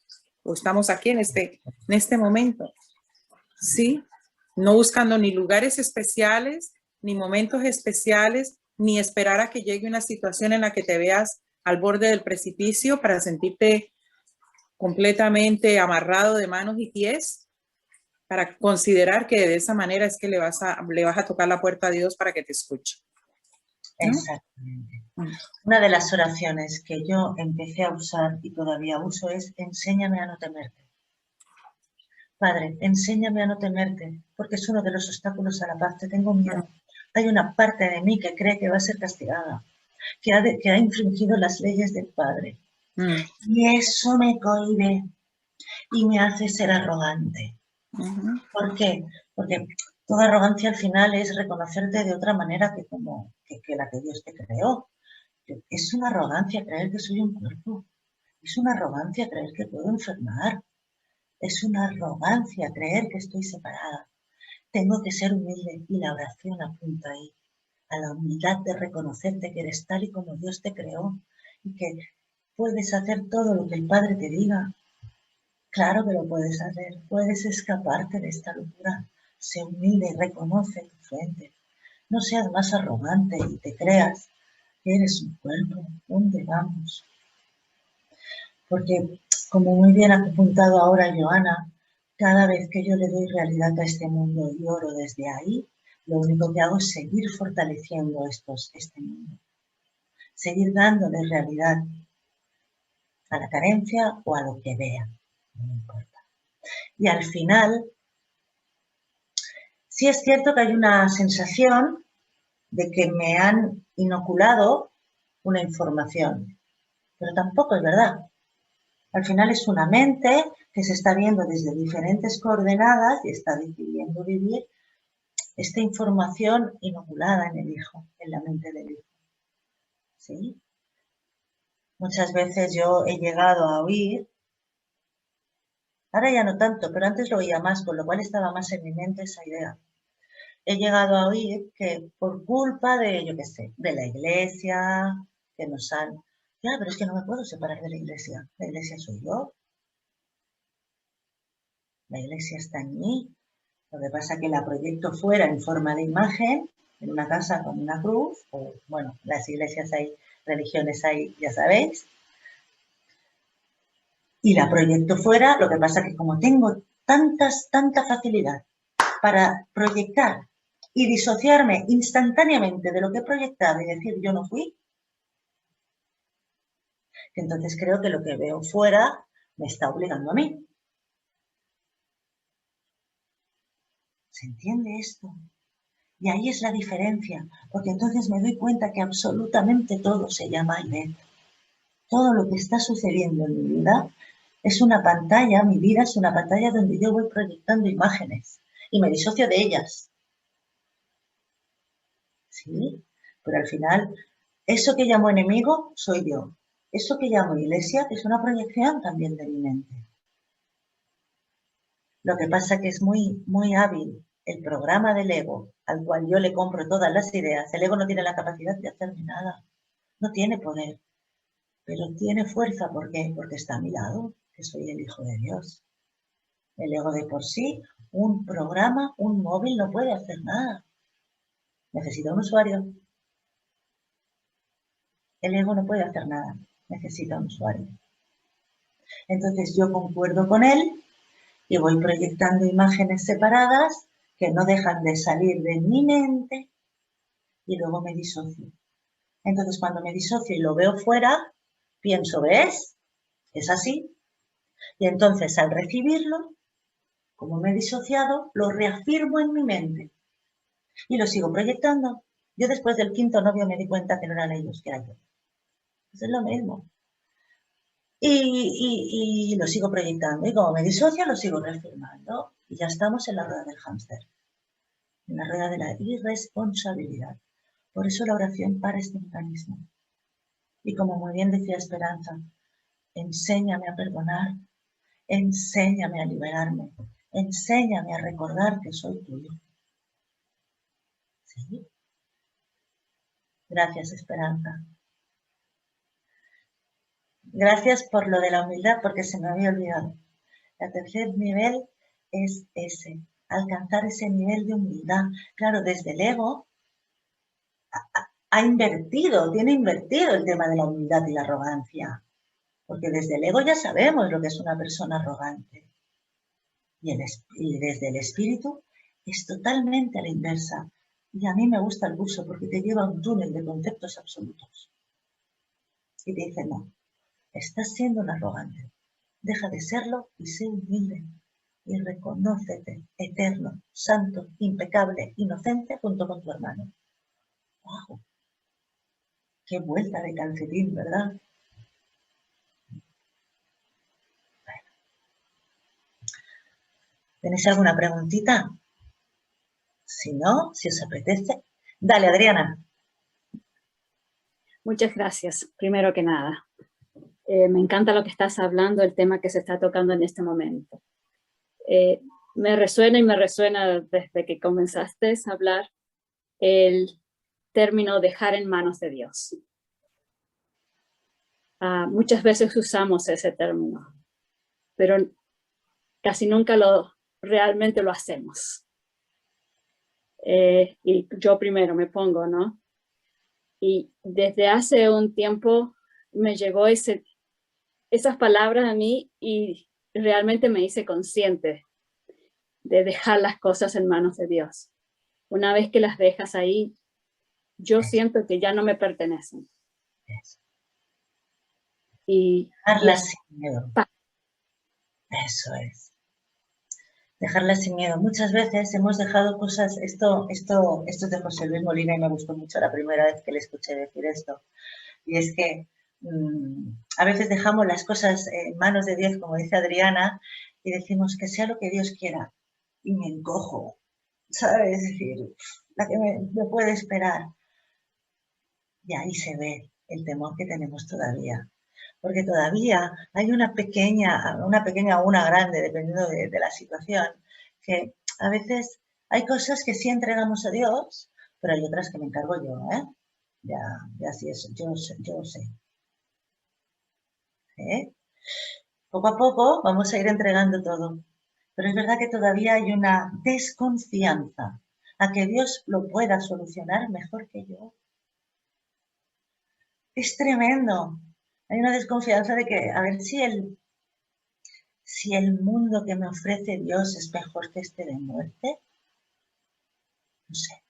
o estamos aquí en este momento, ¿sí? No buscando ni lugares especiales, ni momentos especiales, ni esperar a que llegue una situación en la que te veas al borde del precipicio para sentirte completamente amarrado de manos y pies, para considerar que de esa manera es que le vas a tocar la puerta a Dios para que te escuche, ¿no? Exactamente. Una de las oraciones que yo empecé a usar y todavía uso es enséñame a no temerte. Padre, enséñame a no temerte, porque es uno de los obstáculos a la paz. Te tengo miedo. Hay una parte de mí que cree que va a ser castigada, que ha infringido las leyes del Padre. Y eso me cohíbe y me hace ser arrogante. ¿Por qué? Porque toda arrogancia al final es reconocerte de otra manera que la que Dios te creó. Es una arrogancia creer que soy un cuerpo. Es una arrogancia creer que puedo enfermar. Es una arrogancia creer que estoy separada. Tengo que ser humilde y la oración apunta ahí, a la humildad de reconocerte que eres tal y como Dios te creó y que puedes hacer todo lo que el Padre te diga. Claro que lo puedes hacer, puedes escaparte de esta locura. Sé humilde, reconoce tu frente. No seas más arrogante y te creas que eres un cuerpo. ¿Dónde vamos? Porque, como muy bien ha apuntado ahora Joana, cada vez que yo le doy realidad a este mundo y oro desde ahí, lo único que hago es seguir fortaleciendo este mundo. Seguir dándole realidad a la carencia o a lo que vea. No me importa. Y al final, sí es cierto que hay una sensación de que me han inoculado una información, pero tampoco es verdad. Al final es una mente que se está viendo desde diferentes coordenadas y está decidiendo vivir esta información inoculada en el hijo, en la mente del hijo. ¿Sí? Muchas veces yo he llegado a oír, ahora ya no tanto, pero antes lo oía más, con lo cual estaba más en mi mente esa idea. He llegado a oír que por culpa de, yo qué sé, de la iglesia, que nos han... Ya, pero es que no me puedo separar de la iglesia soy yo. La iglesia está en mí. Lo que pasa es que la proyecto fuera en forma de imagen, en una casa con una cruz, o bueno, las iglesias hay, religiones hay, ya sabéis. Y la proyecto fuera, lo que pasa es que como tengo tanta facilidad para proyectar y disociarme instantáneamente de lo que he proyectado y decir yo no fui, entonces creo que lo que veo fuera me está obligando a mí. ¿Se entiende esto? Y ahí es la diferencia, porque entonces me doy cuenta que absolutamente todo se llama Ivette. Todo lo que está sucediendo en mi vida es una pantalla, mi vida es una pantalla donde yo voy proyectando imágenes y me disocio de ellas. ¿Sí? Pero al final, eso que llamo enemigo soy yo. Eso que llamo iglesia es una proyección también de mi mente. Lo que pasa que es muy hábil el programa del ego, al cual yo le compro todas las ideas. El ego no tiene la capacidad de hacerme nada. No tiene poder, pero tiene fuerza. ¿Por qué? Porque está a mi lado, que soy el Hijo de Dios. El ego de por sí, un programa, un móvil no puede hacer nada. Necesita un usuario. El ego no puede hacer nada, necesita un usuario. Entonces yo concuerdo con él y voy proyectando imágenes separadas que no dejan de salir de mi mente y luego me disocio. Entonces cuando me disocio y lo veo fuera, pienso, ¿ves? Es así. Y entonces al recibirlo, como me he disociado, lo reafirmo en mi mente y lo sigo proyectando. Yo después del quinto novio me di cuenta que no eran ellos, que era yo. Pues es lo mismo. Y lo sigo proyectando. Y como me disocio, lo sigo reafirmando. Y ya estamos en la rueda del hámster. En la rueda de la irresponsabilidad. Por eso la oración para este mecanismo. Y como muy bien decía Esperanza, enséñame a perdonar, enséñame a liberarme, enséñame a recordar que soy tuyo. ¿Sí? Gracias, Esperanza. Gracias por lo de la humildad, porque se me había olvidado. El tercer nivel es ese, alcanzar ese nivel de humildad. Claro, desde el ego tiene invertido el tema de la humildad y la arrogancia. Porque desde el ego ya sabemos lo que es una persona arrogante. Y desde el espíritu es totalmente a la inversa. Y a mí me gusta el curso porque te lleva a un túnel de conceptos absolutos. Y te dice, no, estás siendo un arrogante. Deja de serlo y sé humilde. Y reconócete eterno, santo, impecable, inocente junto con tu hermano. ¡Wow! ¡Qué vuelta de calcetín!, ¿verdad? Bueno. ¿Tenéis alguna preguntita? Si no, si os apetece. Dale, Adriana. Muchas gracias, primero que nada. Me encanta lo que estás hablando, el tema que se está tocando en este momento. Me resuena y me resuena desde que comenzaste a hablar el término dejar en manos de Dios. Muchas veces usamos ese término, pero casi nunca realmente lo hacemos. Y yo primero me pongo, ¿no? Y desde hace un tiempo me llegó esas palabras a mí y realmente me hice consciente de dejar las cosas en manos de Dios. Una vez que las dejas ahí, yo siento que ya no me pertenecen. Y dejarlas sin miedo. Eso es. Dejarlas sin miedo. Muchas veces hemos dejado cosas, esto es de José Luis Molina y me gustó mucho la primera vez que le escuché decir esto. Y es que a veces dejamos las cosas en manos de Dios, como dice Adriana, y decimos que sea lo que Dios quiera. Y me encojo, ¿sabes? Es decir, la que me puede esperar. Y ahí se ve el temor que tenemos todavía. Porque todavía hay una pequeña o una grande, dependiendo de la situación, que a veces hay cosas que sí entregamos a Dios, pero hay otras que me encargo yo, ¿eh? Ya sí, eso, yo lo sé. ¿Eh? Poco a poco vamos a ir entregando todo. Pero es verdad que todavía hay una desconfianza a que Dios lo pueda solucionar mejor que yo. Es tremendo. Hay una desconfianza de que, a ver si el mundo que me ofrece Dios es mejor que este de muerte. No sé.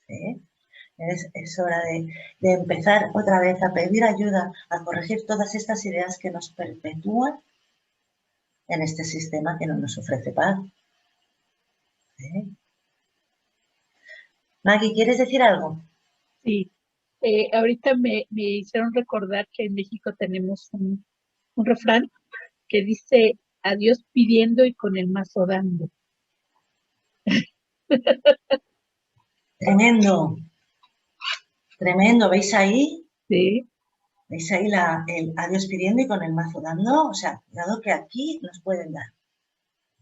¿Eh? Es hora de empezar otra vez a pedir ayuda, a corregir todas estas ideas que nos perpetúan en este sistema que no nos ofrece paz. ¿Eh? Maggie, ¿quieres decir algo? Sí, ahorita me hicieron recordar que en México tenemos un refrán que dice a Dios pidiendo y con el mazo dando. Tremendo, tremendo. ¿Veis ahí? Sí, ¿Veis ahí el a Dios pidiendo y con el mazo dando? O sea, dado que aquí nos pueden dar,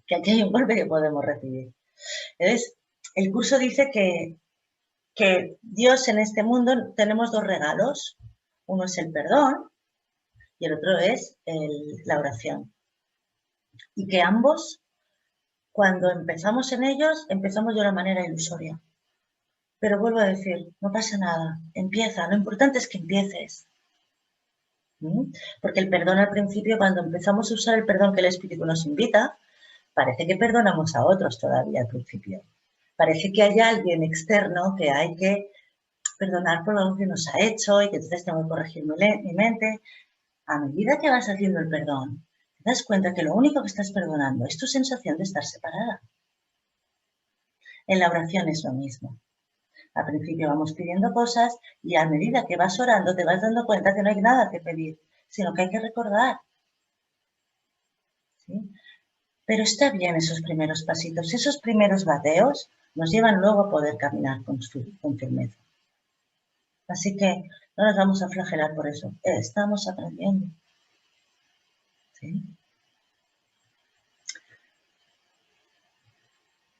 que aquí hay un golpe que podemos recibir. Entonces, el curso dice que Dios en este mundo tenemos dos regalos. Uno es el perdón y el otro es la oración. Y que ambos, cuando empezamos en ellos, empezamos de una manera ilusoria. Pero vuelvo a decir, no pasa nada, empieza, lo importante es que empieces. Porque el perdón al principio, cuando empezamos a usar el perdón que el Espíritu nos invita, parece que perdonamos a otros todavía al principio. Parece que hay alguien externo que hay que perdonar por algo que nos ha hecho y que entonces tengo que corregir mi mente. A medida que vas haciendo el perdón, te das cuenta que lo único que estás perdonando es tu sensación de estar separada. En la oración es lo mismo. Al principio vamos pidiendo cosas y a medida que vas orando te vas dando cuenta que no hay nada que pedir, sino que hay que recordar. ¿Sí? Pero está bien esos primeros pasitos, esos primeros bateos nos llevan luego a poder caminar con firmeza. Así que no nos vamos a flagelar por eso, estamos aprendiendo. ¿Sí?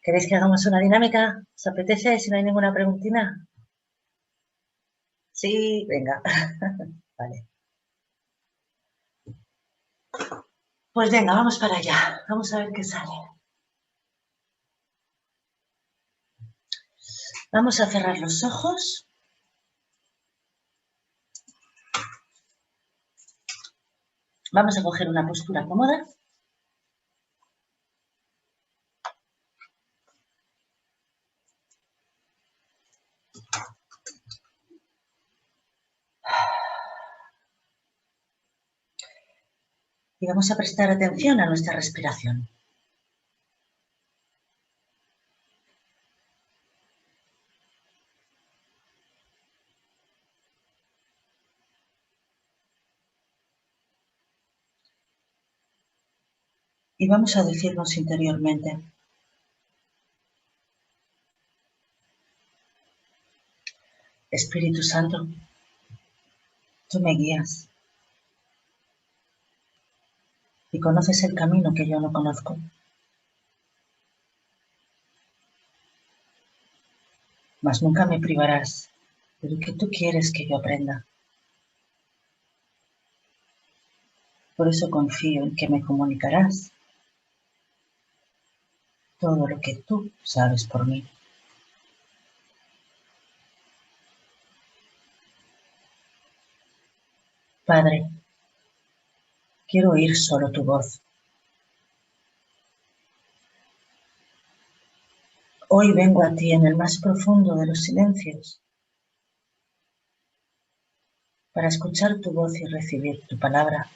¿Queréis que hagamos una dinámica? ¿Os apetece si no hay ninguna preguntina? Sí, venga. Vale. Pues venga, vamos para allá. Vamos a ver qué sale. Vamos a cerrar los ojos. Vamos a coger una postura cómoda. Y vamos a prestar atención a nuestra respiración. Y vamos a decirnos interiormente: Espíritu Santo, tú me guías y conoces el camino que yo no conozco. Mas nunca me privarás de lo que tú quieres que yo aprenda. Por eso confío en que me comunicarás todo lo que tú sabes por mí. Padre, quiero oír solo tu voz. Hoy vengo a ti en el más profundo de los silencios para escuchar tu voz y recibir tu palabra.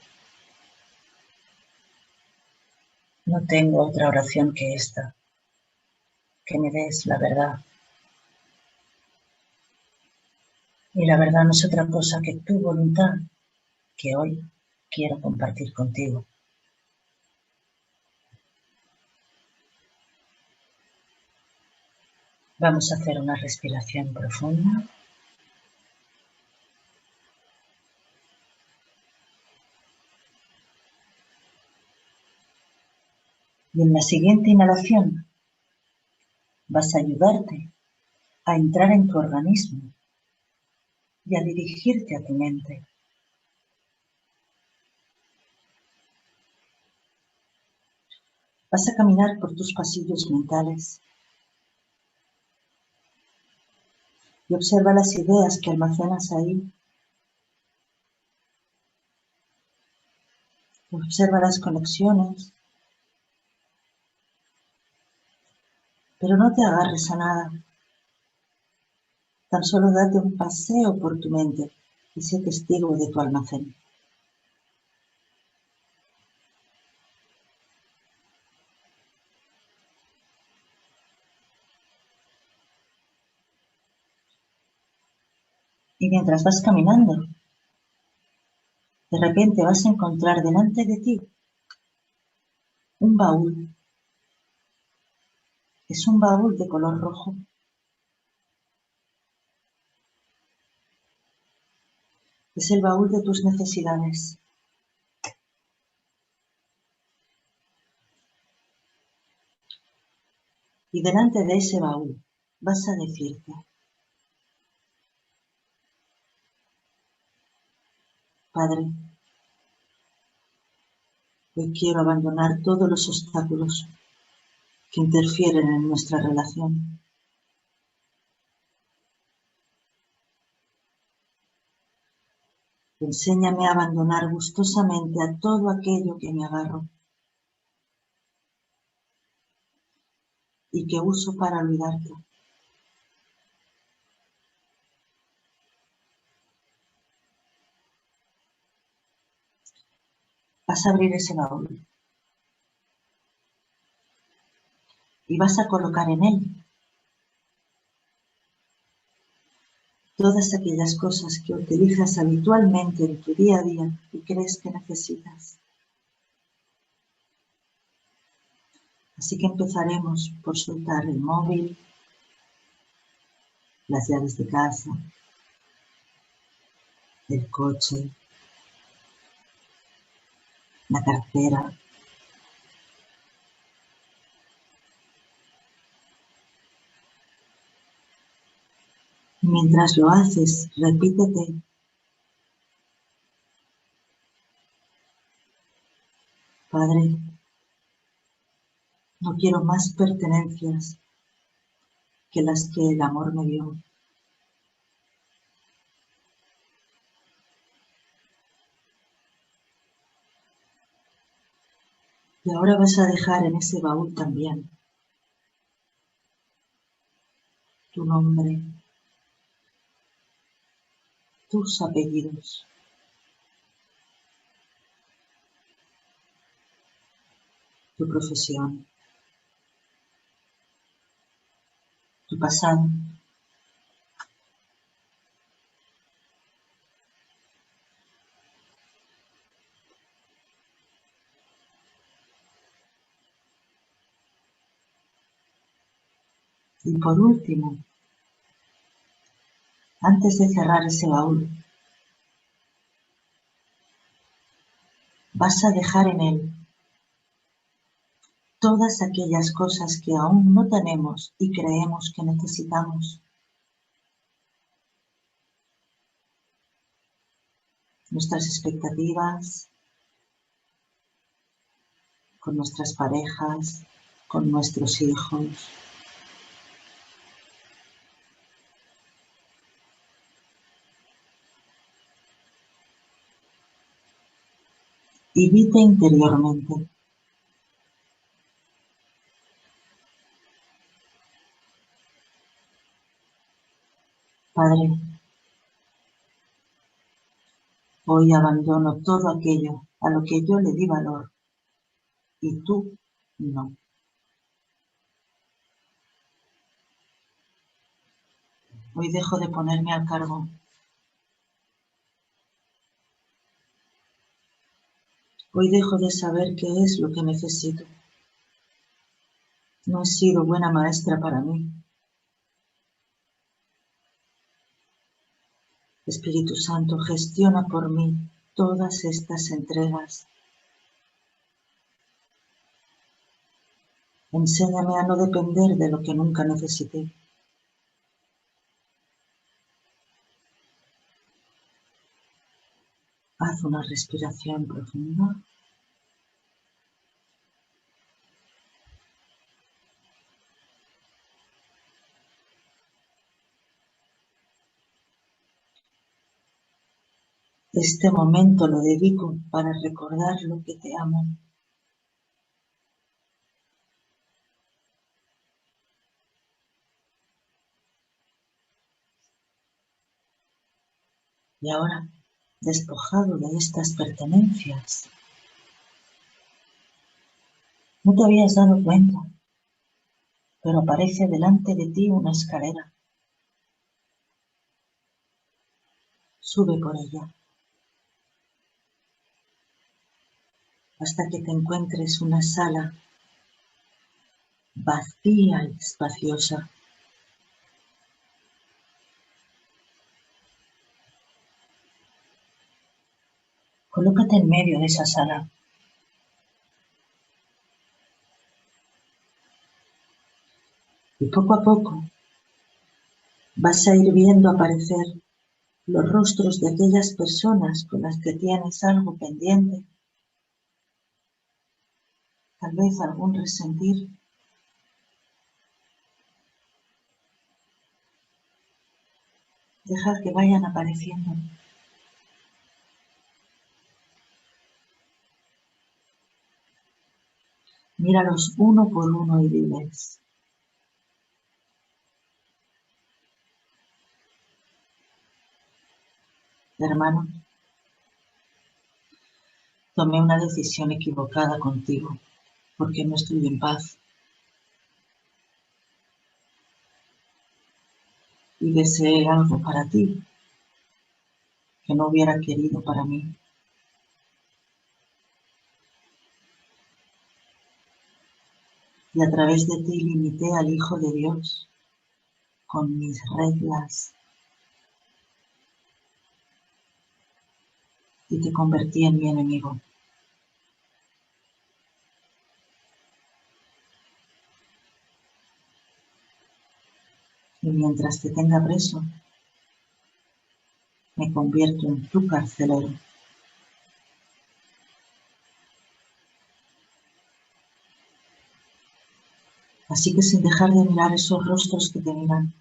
No tengo otra oración que esta, que me des la verdad. Y la verdad no es otra cosa que tu voluntad que hoy quiero compartir contigo. Vamos a hacer una respiración profunda. Y en la siguiente inhalación vas a ayudarte a entrar en tu organismo y a dirigirte a tu mente. Vas a caminar por tus pasillos mentales y observa las ideas que almacenas ahí. Observa las conexiones, pero no te agarres a nada. Tan solo date un paseo por tu mente y sé testigo de tu almacén. Y mientras vas caminando, de repente vas a encontrar delante de ti un baúl. Es un baúl de color rojo. Es el baúl de tus necesidades. Y delante de ese baúl vas a decirte: Padre, hoy quiero abandonar todos los obstáculos que interfieren en nuestra relación. Enséñame a abandonar gustosamente a todo aquello que me agarro y que uso para olvidarte. Vas a abrir ese baúl y vas a colocar en él todas aquellas cosas que utilizas habitualmente en tu día a día y crees que necesitas. Así que empezaremos por soltar el móvil, las llaves de casa, el coche, la cartera. Mientras lo haces, repítete: Padre, no quiero más pertenencias que las que el amor me dio. Y ahora vas a dejar en ese baúl también tu nombre, tus apellidos, tu profesión, tu pasado. Y por último, antes de cerrar ese baúl, vas a dejar en él todas aquellas cosas que aún no tenemos y creemos que necesitamos. Nuestras expectativas con nuestras parejas, con nuestros hijos. Y dite interiormente: Padre, hoy abandono todo aquello a lo que yo le di valor y tú no. Hoy dejo de ponerme al cargo Hoy dejo de saber qué es lo que necesito. No he sido buena maestra para mí. Espíritu Santo, gestiona por mí todas estas entregas. Enséñame a no depender de lo que nunca necesité. Haz una respiración profunda. Este momento lo dedico para recordar lo que te amo. Y ahora, despojado de estas pertenencias, no te habías dado cuenta, pero aparece delante de ti una escalera. Sube por ella hasta que te encuentres una sala vacía y espaciosa. Colócate en medio de esa sala. Y poco a poco vas a ir viendo aparecer los rostros de aquellas personas con las que tienes algo pendiente, tal vez algún resentir. Deja que vayan apareciendo. Míralos uno por uno y diles: hermano, tomé una decisión equivocada contigo porque no estoy en paz y deseé algo para ti que no hubiera querido para mí. Y a través de ti limité al Hijo de Dios con mis reglas y te convertí en mi enemigo. Y mientras te tenga preso, me convierto en tu carcelero. Así que sin dejar de mirar esos rostros que te miran,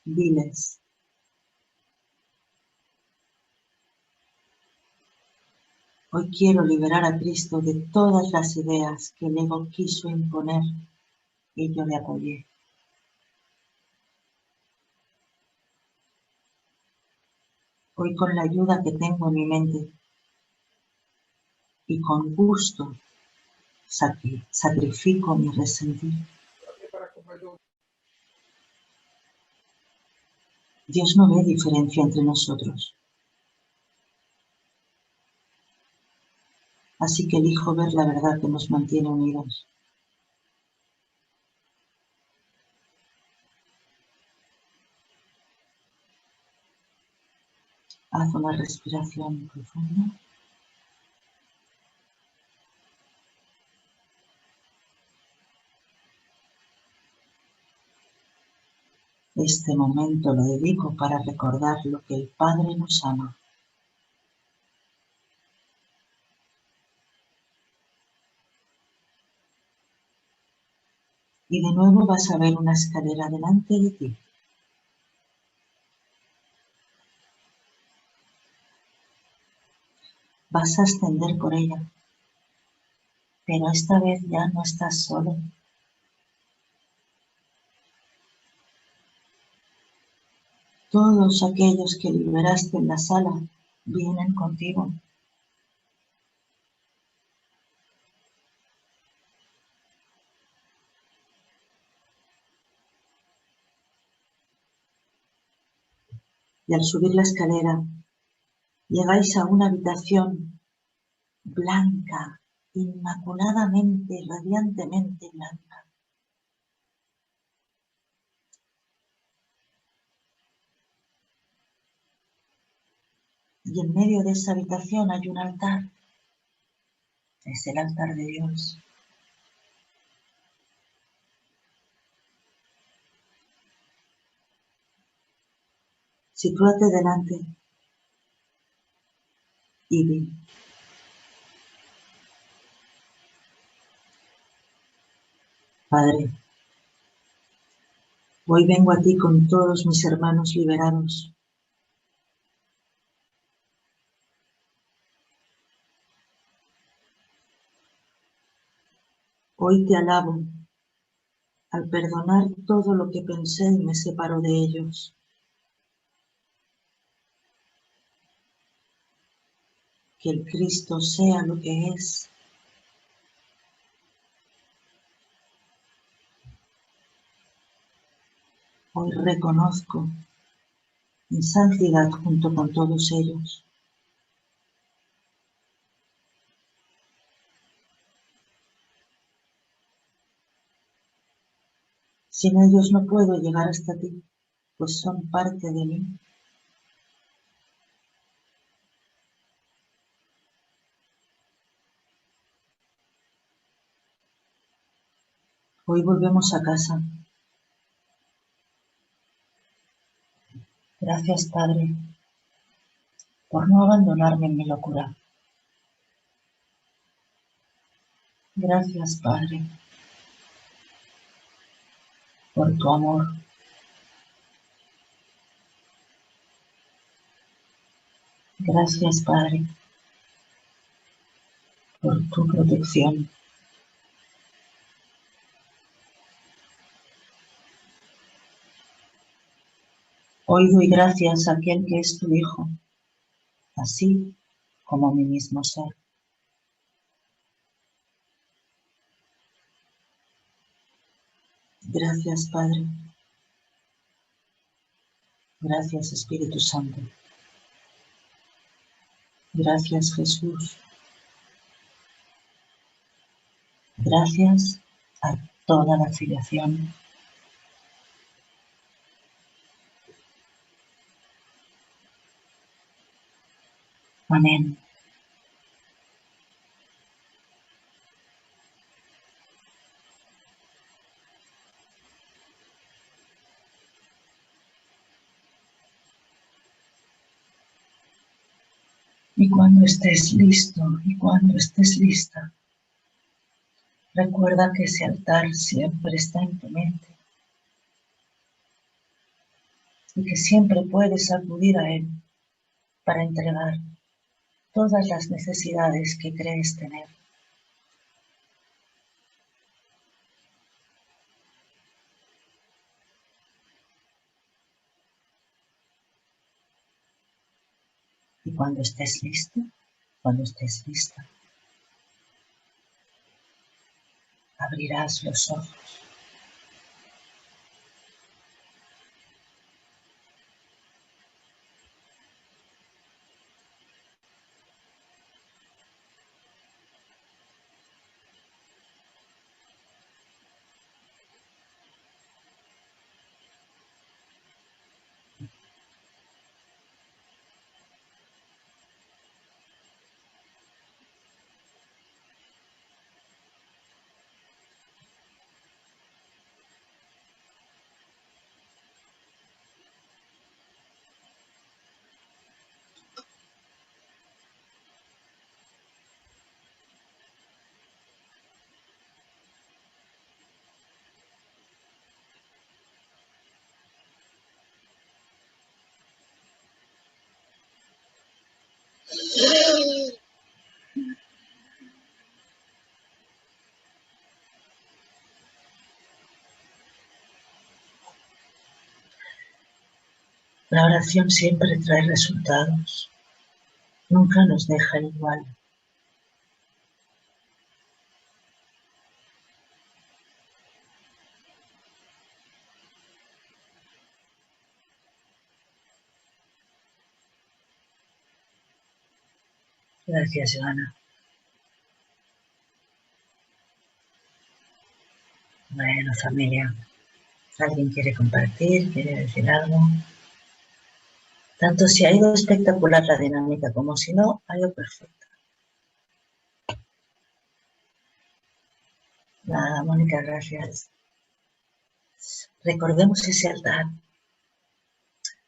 diles: hoy quiero liberar a Cristo de todas las ideas que el ego quiso imponer y yo le apoyé. Hoy, con la ayuda que tengo en mi mente y con gusto, sacrifico mi resentir. Dios no ve diferencia entre nosotros, así que elijo ver la verdad que nos mantiene unidos. Haz una respiración profunda. Este momento lo dedico para recordar lo que el Padre nos ama. Y de nuevo vas a ver una escalera delante de ti. Vas a ascender por ella, pero esta vez ya no estás solo. Todos aquellos que liberaste en la sala vienen contigo. y al subir la escalera llegáis a una habitación blanca, inmaculadamente, radiantemente blanca. Y en medio de esa habitación hay un altar. Es el altar de Dios. Sitúate delante y di: Padre, hoy vengo a ti con todos mis hermanos liberados. Hoy te alabo al perdonar todo lo que pensé y me separó de ellos. Que el Cristo sea lo que es. Hoy reconozco mi santidad junto con todos ellos. Sin ellos no puedo llegar hasta ti, pues son parte de mí. Hoy volvemos a casa. Gracias, Padre, por no abandonarme en mi locura. Gracias, Padre, por tu amor. Gracias, Padre, por tu protección. Hoy doy gracias a aquel que es tu Hijo, así como mi mismo ser. Gracias, Padre. Gracias, Espíritu Santo. Gracias, Jesús. Gracias a toda la filiación. Amén. Y cuando estés listo, y cuando estés lista, recuerda que ese altar siempre está en tu mente y que siempre puedes acudir a él para entregar todas las necesidades que crees tener. Y cuando estés listo, cuando estés lista, abrirás los ojos. La oración siempre trae resultados, nunca nos deja igual. Gracias, Joana. Bueno, familia, ¿alguien quiere compartir? ¿Quiere decir algo? Tanto si ha ido espectacular la dinámica como si no, ha ido perfecta. Nada, Mónica, gracias. Recordemos ese altar.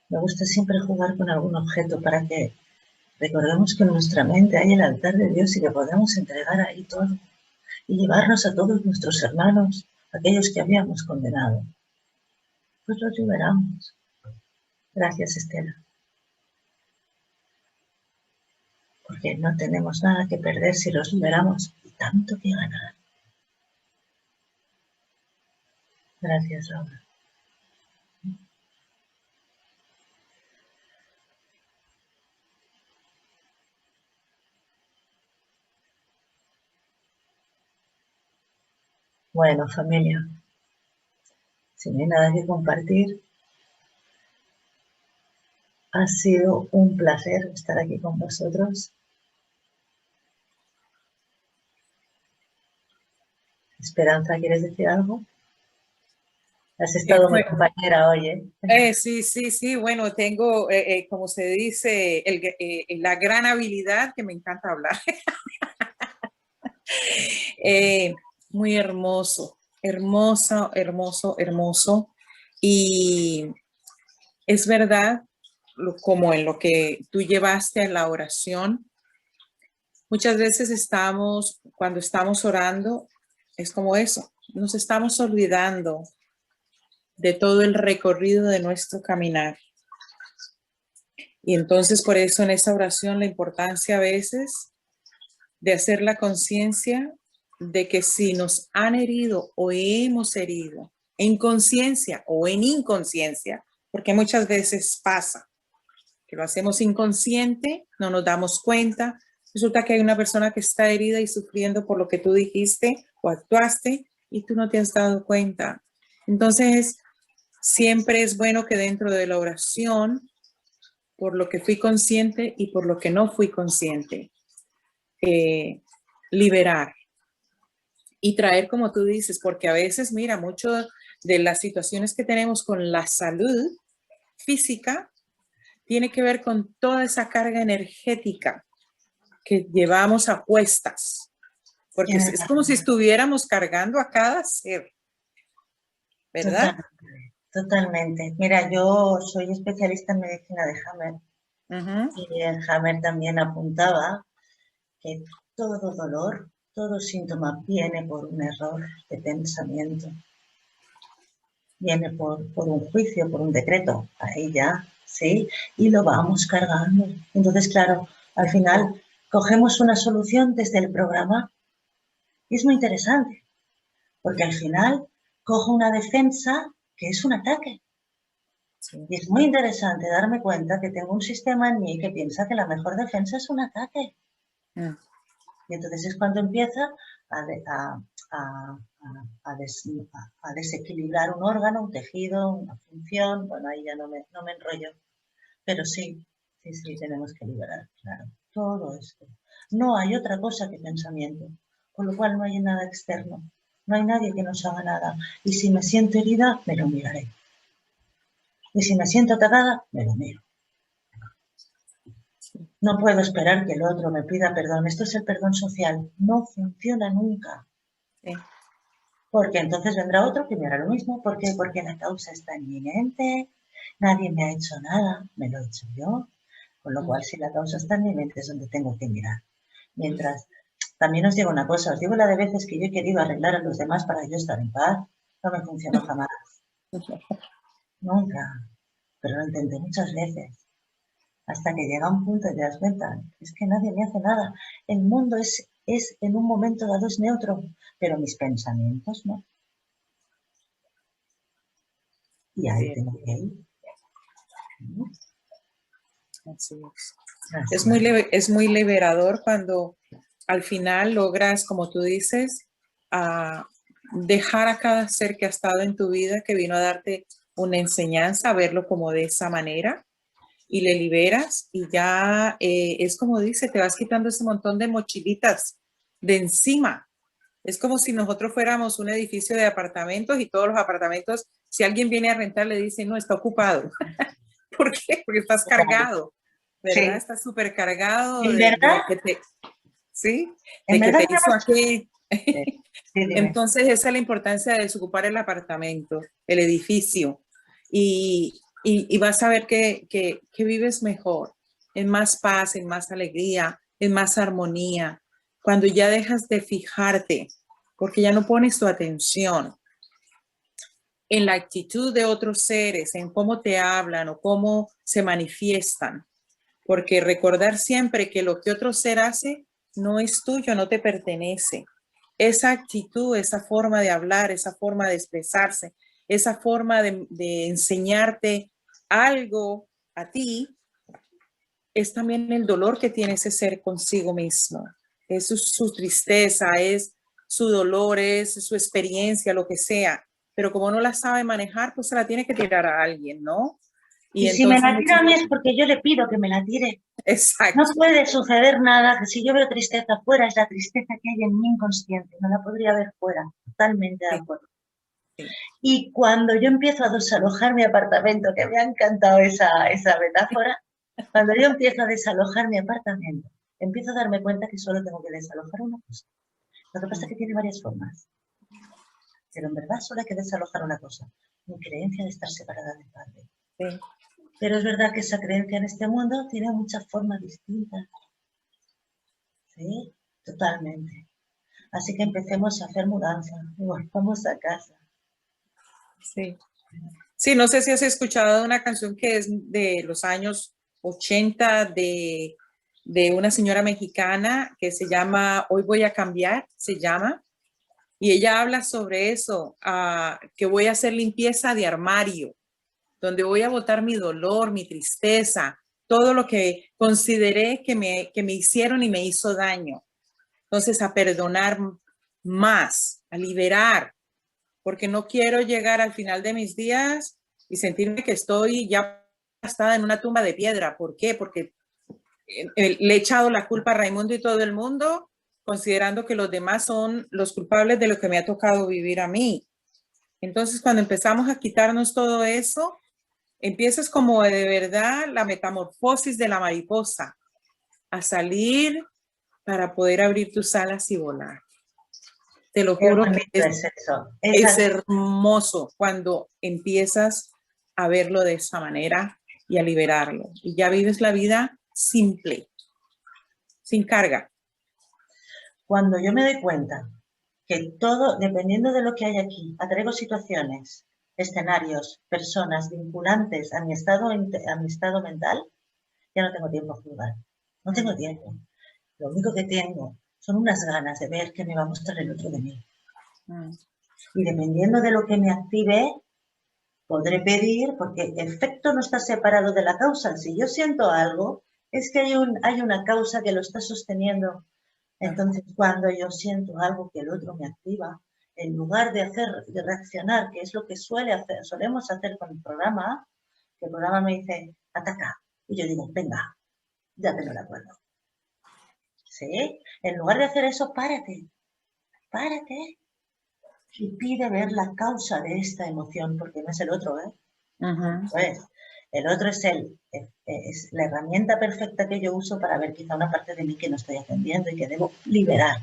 Me gusta siempre jugar con algún objeto para que recordemos que en nuestra mente hay el altar de Dios y que podemos entregar ahí todo y llevarnos a todos nuestros hermanos, aquellos que habíamos condenado. Pues los liberamos. Gracias, Estela. Porque no tenemos nada que perder si los liberamos y tanto que ganar. Gracias, Laura. Bueno, familia, si no hay nada que compartir, ha sido un placer estar aquí con vosotros. Esperanza, ¿quieres decir algo? Has estado mi compañera hoy, ¿eh? Sí. Bueno, tengo, como se dice, la gran habilidad que me encanta hablar. Muy hermoso, hermoso. Y es verdad, como en lo que tú llevaste a la oración, muchas veces cuando estamos orando, es como eso, nos estamos olvidando de todo el recorrido de nuestro caminar. Y entonces por eso en esa oración la importancia a veces de hacer la conciencia de que si nos han herido o hemos herido en conciencia o en inconsciencia, porque muchas veces pasa que lo hacemos inconsciente, no nos damos cuenta, resulta que hay una persona que está herida y sufriendo por lo que tú dijiste o actuaste y tú no te has dado cuenta. Entonces, siempre es bueno que dentro de la oración, por lo que fui consciente y por lo que no fui consciente, liberar y traer, como tú dices, porque a veces, mira, mucho de las situaciones que tenemos con la salud física tiene que ver con toda esa carga energética que llevamos a cuestas, porque es como si estuviéramos cargando a cada ser, ¿verdad? Totalmente. Mira, yo soy especialista en medicina de Hammer. Y en Hammer también apuntaba que todo dolor, todo síntoma viene por un error de pensamiento. Viene por un juicio, por un decreto. Ahí ya, ¿sí? Y lo vamos cargando. Entonces, claro, al final cogemos una solución desde el programa y es muy interesante, porque al final cojo una defensa que es un ataque. Y es muy interesante darme cuenta que tengo un sistema en mí que piensa que la mejor defensa es un ataque. Y entonces es cuando empieza a desequilibrar un órgano, un tejido, una función. Bueno, ahí ya no me enrollo. Pero sí, tenemos que liberar, claro, todo esto. No hay otra cosa que pensamiento, con lo cual no hay nada externo. No hay nadie que nos haga nada. Y si me siento herida, me lo miraré. Y si me siento atacada, me lo miro. No puedo esperar que el otro me pida perdón. Esto es el perdón social. No funciona nunca. Sí. Porque entonces vendrá otro que me hará lo mismo. ¿Por qué? Porque la causa está en mi mente. Nadie me ha hecho nada. Me lo he hecho yo. Con lo cual, si la causa está en mi mente, es donde tengo que mirar. Mientras, también os digo una cosa. Os digo la de veces que yo he querido arreglar a los demás para yo estar en paz. No me funcionó jamás. Nunca. Pero lo intenté muchas veces. Hasta que llega un punto y te das cuenta, es que nadie me hace nada. El mundo es en un momento dado es neutro, pero mis pensamientos no. Y ahí tengo que ir. Así es. Es muy liberador cuando al final logras, como tú dices, dejar a cada ser que ha estado en tu vida, que vino a darte una enseñanza, a verlo como de esa manera. y le liberas y ya es como dice, te vas quitando ese montón de mochilitas de encima. Es como si nosotros fuéramos un edificio de apartamentos y todos los apartamentos, si alguien viene a rentar, le dice, no, está ocupado. ¿Por qué? Porque estás cargado, ¿verdad? Sí. Estás súper cargado En de verdad, lo que te, ¿sí? en De que verdad te hizo aquí. sí, dime. Entonces, esa es la importancia de desocupar el apartamento, el edificio, y vas a ver que vives mejor, en más paz, en más alegría, en más armonía, cuando ya dejas de fijarte, porque ya no pones tu atención en la actitud de otros seres, en cómo te hablan o cómo se manifiestan, porque recordar siempre que lo que otro ser hace no es tuyo, no te pertenece. Esa actitud, esa forma de hablar, esa forma de expresarse, esa forma de enseñarte algo a ti, es también el dolor que tiene ese ser consigo mismo. Es su tristeza, es su dolor, es su experiencia, lo que sea. Pero como no la sabe manejar, pues se la tiene que tirar a alguien, ¿no? Y si me la tira a mí es porque yo le pido que me la tire. Exacto. No puede suceder nada, que si yo veo tristeza fuera, es la tristeza que hay en mi inconsciente, no la podría ver fuera, totalmente de acuerdo. Sí. Y cuando yo empiezo a desalojar mi apartamento, que me ha encantado esa metáfora, cuando yo empiezo a desalojar mi apartamento, empiezo a darme cuenta que solo tengo que desalojar una cosa. Lo que pasa es que tiene varias formas, pero en verdad solo hay que desalojar una cosa, mi creencia de estar separada del Padre. Sí. Pero es verdad que esa creencia en este mundo tiene muchas formas distintas. Sí, totalmente. Así que empecemos a hacer mudanza. Vamos a casa. Sí. Sí, no sé si has escuchado una canción que es de los años 80 de una señora mexicana que se llama Hoy voy a cambiar, se llama, y ella habla sobre eso, que voy a hacer limpieza de armario, donde voy a botar mi dolor, mi tristeza, todo lo que consideré que me hicieron y me hizo daño. Entonces, a perdonar más, a liberar, porque no quiero llegar al final de mis días y sentirme que estoy ya aplastada en una tumba de piedra. ¿Por qué? Porque le he echado la culpa a Raimundo y todo el mundo, considerando que los demás son los culpables de lo que me ha tocado vivir a mí. Entonces, cuando empezamos a quitarnos todo eso, empiezas como de verdad la metamorfosis de la mariposa, a salir para poder abrir tus alas y volar. Te lo Qué juro bonito que es eso. es hermoso cuando empiezas a verlo de esa manera y a liberarlo. Y ya vives la vida simple, sin carga. Cuando yo me doy cuenta que todo, dependiendo de lo que hay aquí, atraigo situaciones, escenarios, personas vinculantes a mi estado mental, ya no tengo tiempo a jugar. No tengo tiempo. Lo único que tengo son unas ganas de ver qué me va a mostrar el otro de mí. Y dependiendo de lo que me active, podré pedir, porque el efecto no está separado de la causa. Si yo siento algo, es que hay una causa que lo está sosteniendo. Entonces, cuando yo siento algo que el otro me activa, en lugar de reaccionar, que es lo que solemos hacer con el programa, que el programa me dice, ataca. Y yo digo, venga, ya te lo acuerdo. ¿Sí? En lugar de hacer eso, párate. Y pide ver la causa de esta emoción, porque no es el otro, ¿eh? Pues, el otro es la herramienta perfecta que yo uso para ver quizá una parte de mí que no estoy atendiendo y que debo liberar.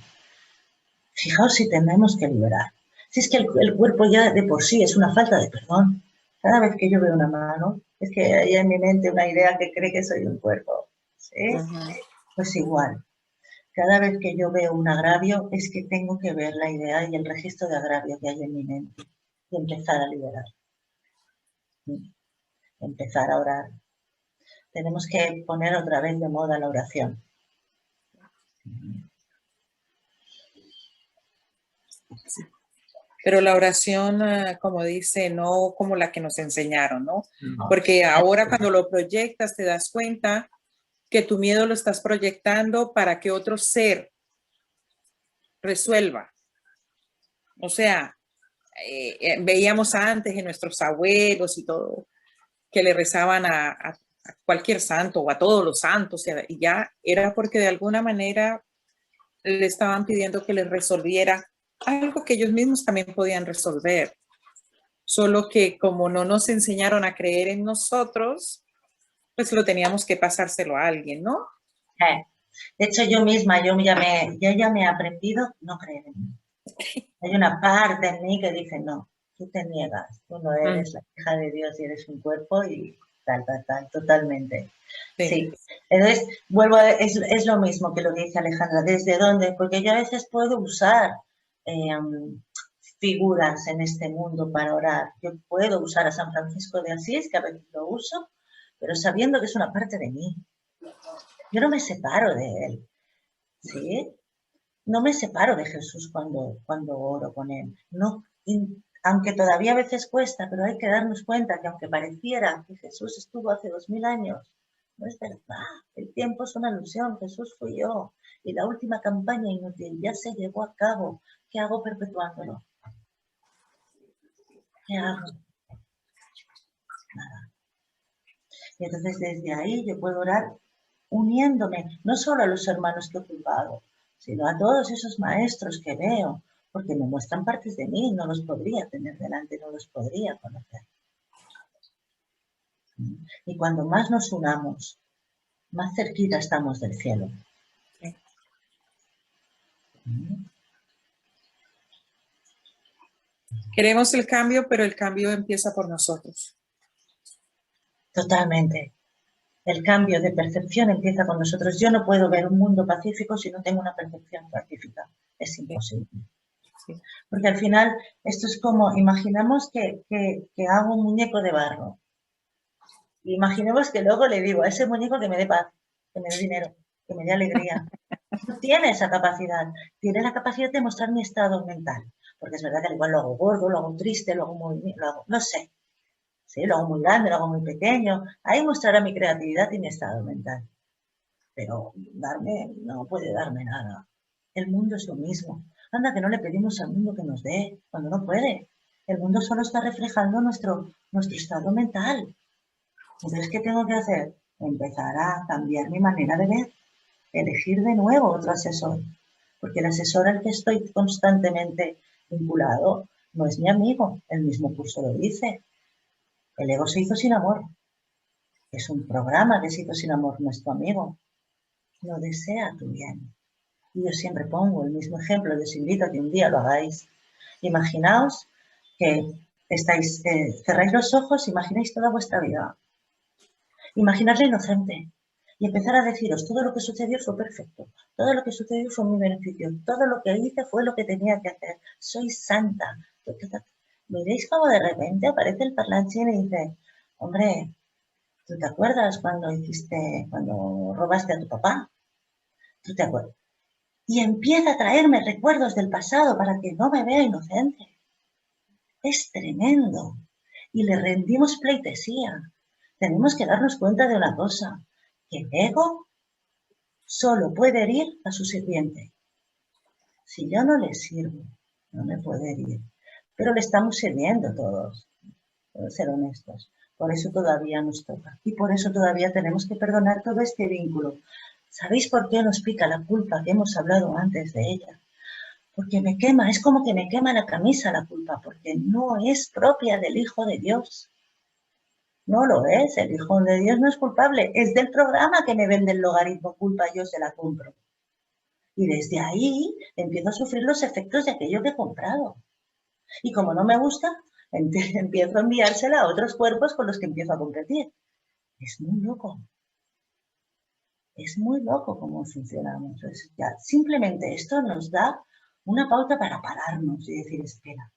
Fijaos si tenemos que liberar. Si es que el cuerpo ya de por sí es una falta de perdón. Cada vez que yo veo una mano, es que hay en mi mente una idea que cree que soy un cuerpo. ¿Sí? Pues igual. Cada vez que yo veo un agravio, es que tengo que ver la idea y el registro de agravio que hay en mi mente y empezar a liberar. Empezar a orar. Tenemos que poner otra vez de moda la oración. Pero la oración, como dice, no como la que nos enseñaron, ¿no? Porque ahora cuando lo proyectas te das cuenta que tu miedo lo estás proyectando para que otro ser resuelva. O sea, veíamos antes en nuestros abuelos y todo, que le rezaban a cualquier santo o a todos los santos, y ya era porque de alguna manera le estaban pidiendo que les resolviera algo que ellos mismos también podían resolver. Solo que como no nos enseñaron a creer en nosotros, pues lo teníamos que pasárselo a alguien, ¿no? De hecho, yo misma, yo ya me he aprendido no creer en mí. Hay una parte en mí que dice, no, tú te niegas, tú no eres la hija de Dios y eres un cuerpo y tal, totalmente. Sí. Entonces, es lo mismo que lo que dice Alejandra, ¿desde dónde? Porque yo a veces puedo usar figuras en este mundo para orar. Yo puedo usar a San Francisco de Asís, que a veces lo uso, pero sabiendo que es una parte de mí. Yo no me separo de él, ¿sí? No me separo de Jesús cuando oro con él. No, aunque todavía a veces cuesta, pero hay que darnos cuenta que aunque pareciera que Jesús estuvo hace 2000 años, no es verdad. El tiempo es una ilusión. Jesús fui yo. Y la última campaña inútil ya se llevó a cabo. ¿Qué hago perpetuándolo? ¿Qué hago? Nada. Y entonces desde ahí yo puedo orar uniéndome, no solo a los hermanos que he culpado, sino a todos esos maestros que veo, porque me muestran partes de mí, no los podría tener delante, no los podría conocer. Y cuando más nos unamos, más cerquita estamos del cielo. Queremos el cambio, pero el cambio empieza por nosotros. Totalmente. El cambio de percepción empieza con nosotros. Yo no puedo ver un mundo pacífico si no tengo una percepción pacífica. Es imposible. Sí. Porque al final, esto es como, imaginamos que hago un muñeco de barro. Imaginemos que luego le digo a ese muñeco que me dé paz, que me dé dinero, que me dé alegría. No tiene esa capacidad. Tiene la capacidad de mostrar mi estado mental. Porque es verdad que igual lo hago gordo, lo hago triste, lo hago no sé. Sí, lo hago muy grande, lo hago muy pequeño. Ahí mostrará mi creatividad y mi estado mental. Pero no puede darme nada. El mundo es lo mismo. Anda, que no le pedimos al mundo que nos dé, cuando no puede. El mundo solo está reflejando nuestro estado mental. Entonces, ¿qué tengo que hacer? Empezar a cambiar mi manera de ver. Elegir de nuevo otro asesor. Porque el asesor al que estoy constantemente vinculado no es mi amigo. El mismo curso lo dice. El ego se hizo sin amor. Es un programa que se hizo sin amor, no es tu amigo. No desea tu bien. Y yo siempre pongo el mismo ejemplo, les invito a que un día lo hagáis. Imaginaos que cerráis los ojos, imagináis toda vuestra vida. Imaginarla inocente y empezar a deciros, todo lo que sucedió fue perfecto, todo lo que sucedió fue mi beneficio, todo lo que hice fue lo que tenía que hacer, soy santa. Miréis como de repente aparece el parlanchín y dice, hombre, ¿tú te acuerdas cuando robaste a tu papá? ¿Tú te acuerdas? Y empieza a traerme recuerdos del pasado para que no me vea inocente. Es tremendo. Y le rendimos pleitesía. Tenemos que darnos cuenta de una cosa, que el ego solo puede herir a su sirviente. Si yo no le sirvo, no me puede herir. Pero le estamos sirviendo todos, por ser honestos. Por eso todavía nos toca. Y por eso todavía tenemos que perdonar todo este vínculo. ¿Sabéis por qué nos pica la culpa que hemos hablado antes de ella? Porque me quema, es como que me quema la camisa la culpa, porque no es propia del Hijo de Dios. No lo es, el Hijo de Dios no es culpable, es del programa que me vende el logaritmo culpa, yo se la compro. Y desde ahí empiezo a sufrir los efectos de aquello que he comprado. Y como no me gusta, empiezo a enviársela a otros cuerpos con los que empiezo a competir. Es muy loco. Es muy loco cómo funcionamos. Simplemente esto nos da una pauta para pararnos y decir, espera,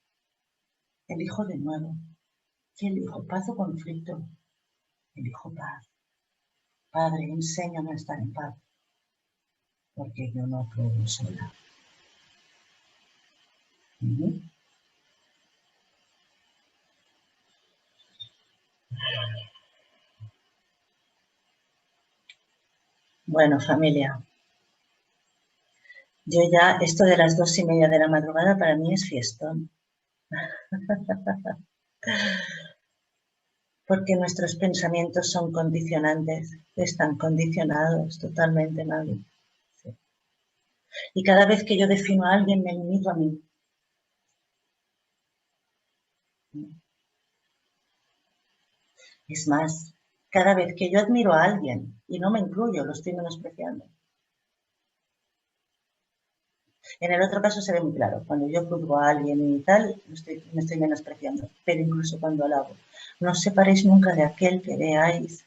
elijo de nuevo. ¿Qué elijo? ¿Paz o conflicto? Elijo paz. Padre, enséñame a estar en paz, porque yo no puedo sola. Bueno, familia, yo ya, esto de las 2:30 de la madrugada para mí es fiestón. Porque nuestros pensamientos son condicionantes, están condicionados totalmente, Mavi. Sí. Y cada vez que yo defino a alguien, me limito a mí. Es más, cada vez que yo admiro a alguien, y no me incluyo, lo estoy menospreciando. En el otro caso se ve muy claro, cuando yo juzgo a alguien y tal, me estoy menospreciando, pero incluso cuando alabo. No os separéis nunca de aquel que veáis,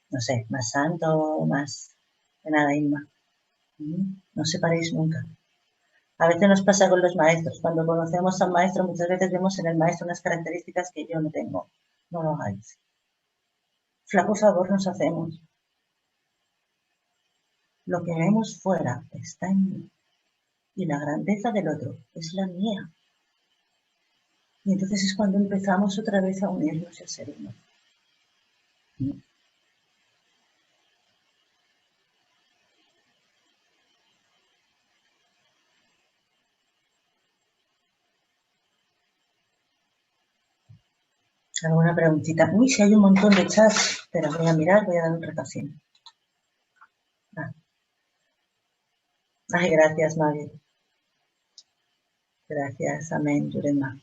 no sé, más santo, más de nada, Inma. No os separéis nunca. A veces nos pasa con los maestros, cuando conocemos a un maestro, muchas veces vemos en el maestro unas características que yo no tengo. No lo hagáis. Flaco favor nos hacemos. Lo que vemos fuera está en mí. Y la grandeza del otro es la mía. Y entonces es cuando empezamos otra vez a unirnos y a ser uno. ¿Alguna preguntita? Uy, si hay un montón de chats. Pero voy a mirar, voy a dar un repasín. Ay, gracias, Mavi. Gracias, amén, Yurema.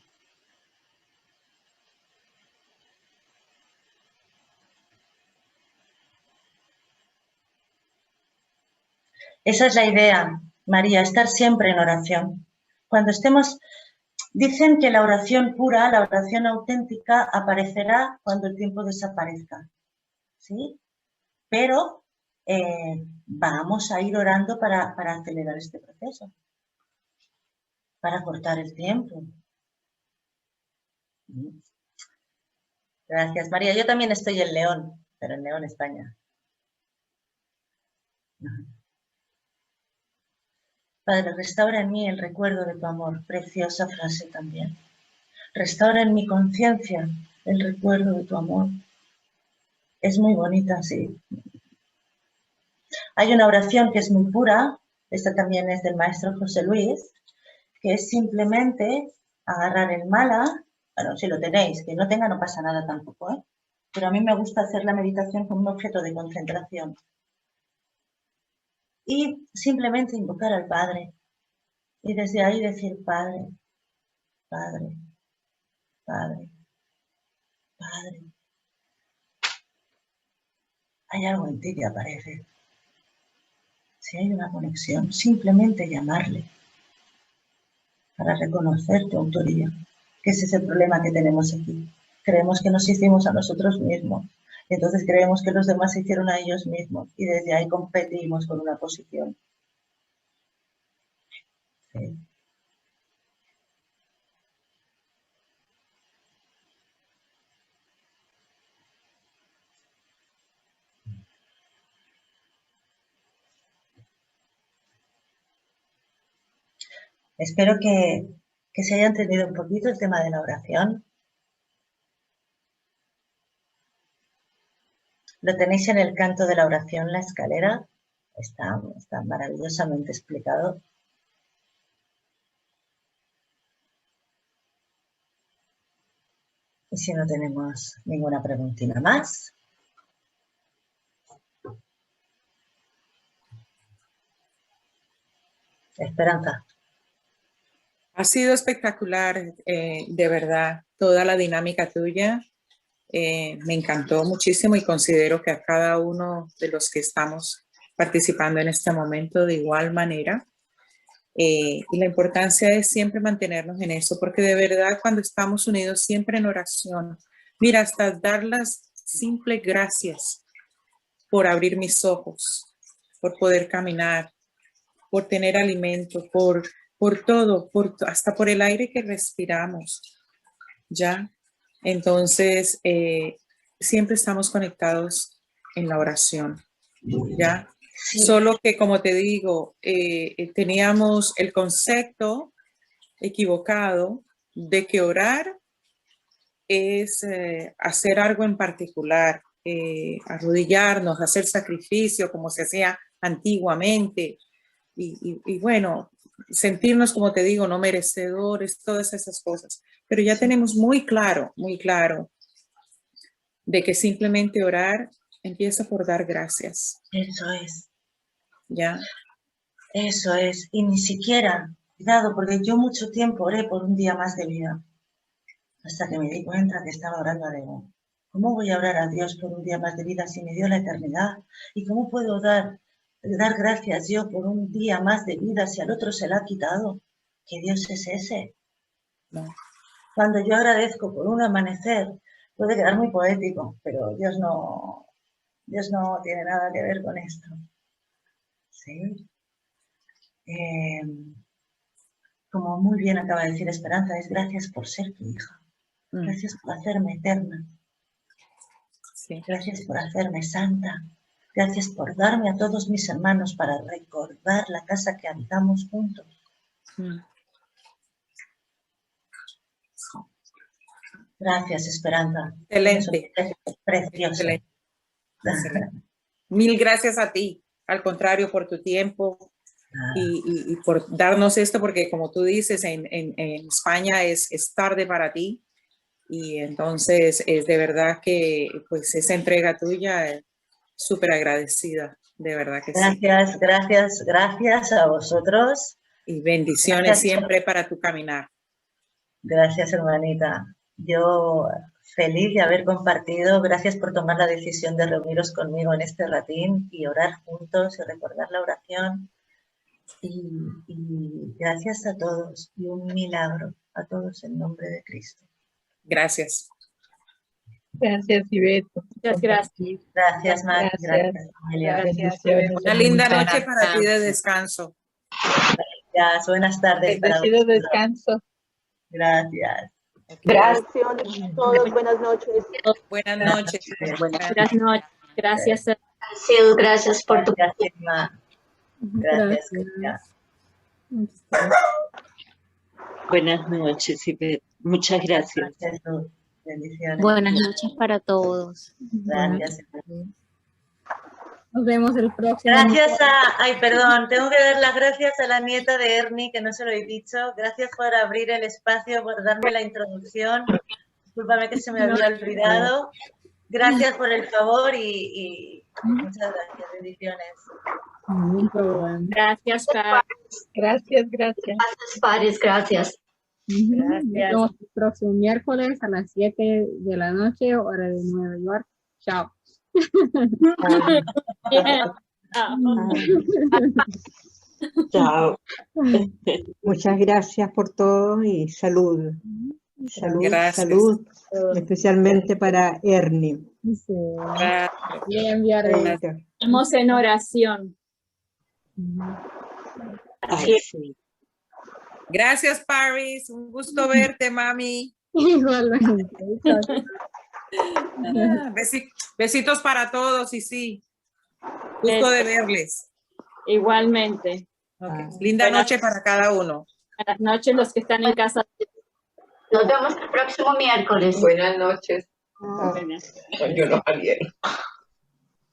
Esa es la idea, María, estar siempre en oración. Cuando estemos, dicen que la oración pura, la oración auténtica, aparecerá cuando el tiempo desaparezca, ¿sí? Pero vamos a ir orando para acelerar este proceso, para cortar el tiempo. Gracias, María. Yo también estoy en León, pero en León, España. Padre, restaura en mí el recuerdo de tu amor. Preciosa frase también. Restaura en mi conciencia el recuerdo de tu amor. Es muy bonita, sí. Hay una oración que es muy pura, esta también es del maestro José Luis, que es simplemente agarrar el mala, bueno, si lo tenéis, que no tenga no pasa nada tampoco, ¿eh? Pero a mí me gusta hacer la meditación con un objeto de concentración. Y simplemente invocar al Padre. Y desde ahí decir, Padre, Padre, Padre, Padre. Hay algo en ti que aparece. Si hay una conexión, simplemente llamarle para reconocer tu autoría, que ese es el problema que tenemos aquí. Creemos que nos hicimos a nosotros mismos, y entonces creemos que los demás se hicieron a ellos mismos, y desde ahí competimos con una posición. Sí. Espero que se haya entendido un poquito el tema de la oración. Lo tenéis en el canto de la oración, la escalera. Está maravillosamente explicado. Y si no tenemos ninguna preguntita más. Esperanza. Ha sido espectacular, de verdad, toda la dinámica tuya. Me encantó muchísimo y considero que a cada uno de los que estamos participando en este momento de igual manera. Y la importancia es siempre mantenernos en eso, porque de verdad cuando estamos unidos siempre en oración, mira, hasta dar las simples gracias por abrir mis ojos, por poder caminar, por tener alimento, por todo, hasta por el aire que respiramos, ¿ya? Entonces, siempre estamos conectados en la oración, ¿ya? Sí. Solo que, como te digo, teníamos el concepto equivocado de que orar es hacer algo en particular, arrodillarnos, hacer sacrificio como se hacía antiguamente y bueno, sentirnos, como te digo, no merecedores, todas esas cosas. Pero ya tenemos muy claro de que simplemente orar empieza por dar gracias. Eso es. ¿Ya? Eso es. Y ni siquiera, cuidado, porque yo mucho tiempo oré por un día más de vida. Hasta que me di cuenta que estaba orando a Dios. ¿Cómo voy a orar a Dios por un día más de vida si me dio la eternidad? ¿Y cómo puedo dar gracias yo por un día más de vida si al otro se la ha quitado? ¿Qué Dios es ese? No. Cuando yo agradezco por un amanecer, puede quedar muy poético, pero Dios no tiene nada que ver con esto. ¿Sí? Como muy bien acaba de decir Esperanza, es gracias por ser tu hija. Gracias por hacerme eterna. Sí. Gracias por hacerme santa. Gracias por darme a todos mis hermanos para recordar la casa que habitamos juntos. Gracias, Esperanza. Excelente. Precioso. Excelente. Excelente. Mil gracias a ti. Al contrario, por tu tiempo y por darnos esto, porque como tú dices, en España es tarde para ti. Y entonces es de verdad que pues esa entrega tuya súper agradecida, de verdad que gracias, sí. Gracias a vosotros. Y bendiciones gracias siempre para tu caminar. Gracias, hermanita. Yo feliz de haber compartido. Gracias por tomar la decisión de reuniros conmigo en este ratín y orar juntos y recordar la oración. Y gracias a todos y un milagro a todos en nombre de Cristo. Gracias. Gracias, Ibeto. Muchas gracias. Gracias, Mari. Gracias, Familia. Una linda noche para ti de descanso. Gracias, buenas tardes. Bendecido descanso. Gracias. Gracias a todos. Buenas noches. Buenas noches. Buenas noches. Gracias. Gracias por tu gracias. Buenas noches, Ivette. Muchas gracias. Bendiciones. Buenas noches para todos. Gracias. Nos vemos el próximo. Gracias perdón, tengo que dar las gracias a la nieta de Ernie, que no se lo he dicho. Gracias por abrir el espacio, por darme la introducción. Discúlpame que se me había olvidado. Gracias por el favor y muchas gracias. Bendiciones. Gracias, Paz. Gracias. Gracias, Paris. Gracias. Nos vemos el próximo miércoles a las 7 de la noche, hora de Nueva York. Chao. Chao. Muchas gracias por todo y salud. Salud, especialmente para Ernie. Sí. Estamos en oración. Ay, sí. Gracias, Paris. Un gusto verte, mami. Igualmente. Besitos para todos y sí. Gusto de verles. Igualmente. Okay. Linda noche para cada uno. Buenas noches los que están en casa. Nos vemos el próximo miércoles. Buenas noches. Buenas. Yo no salieron.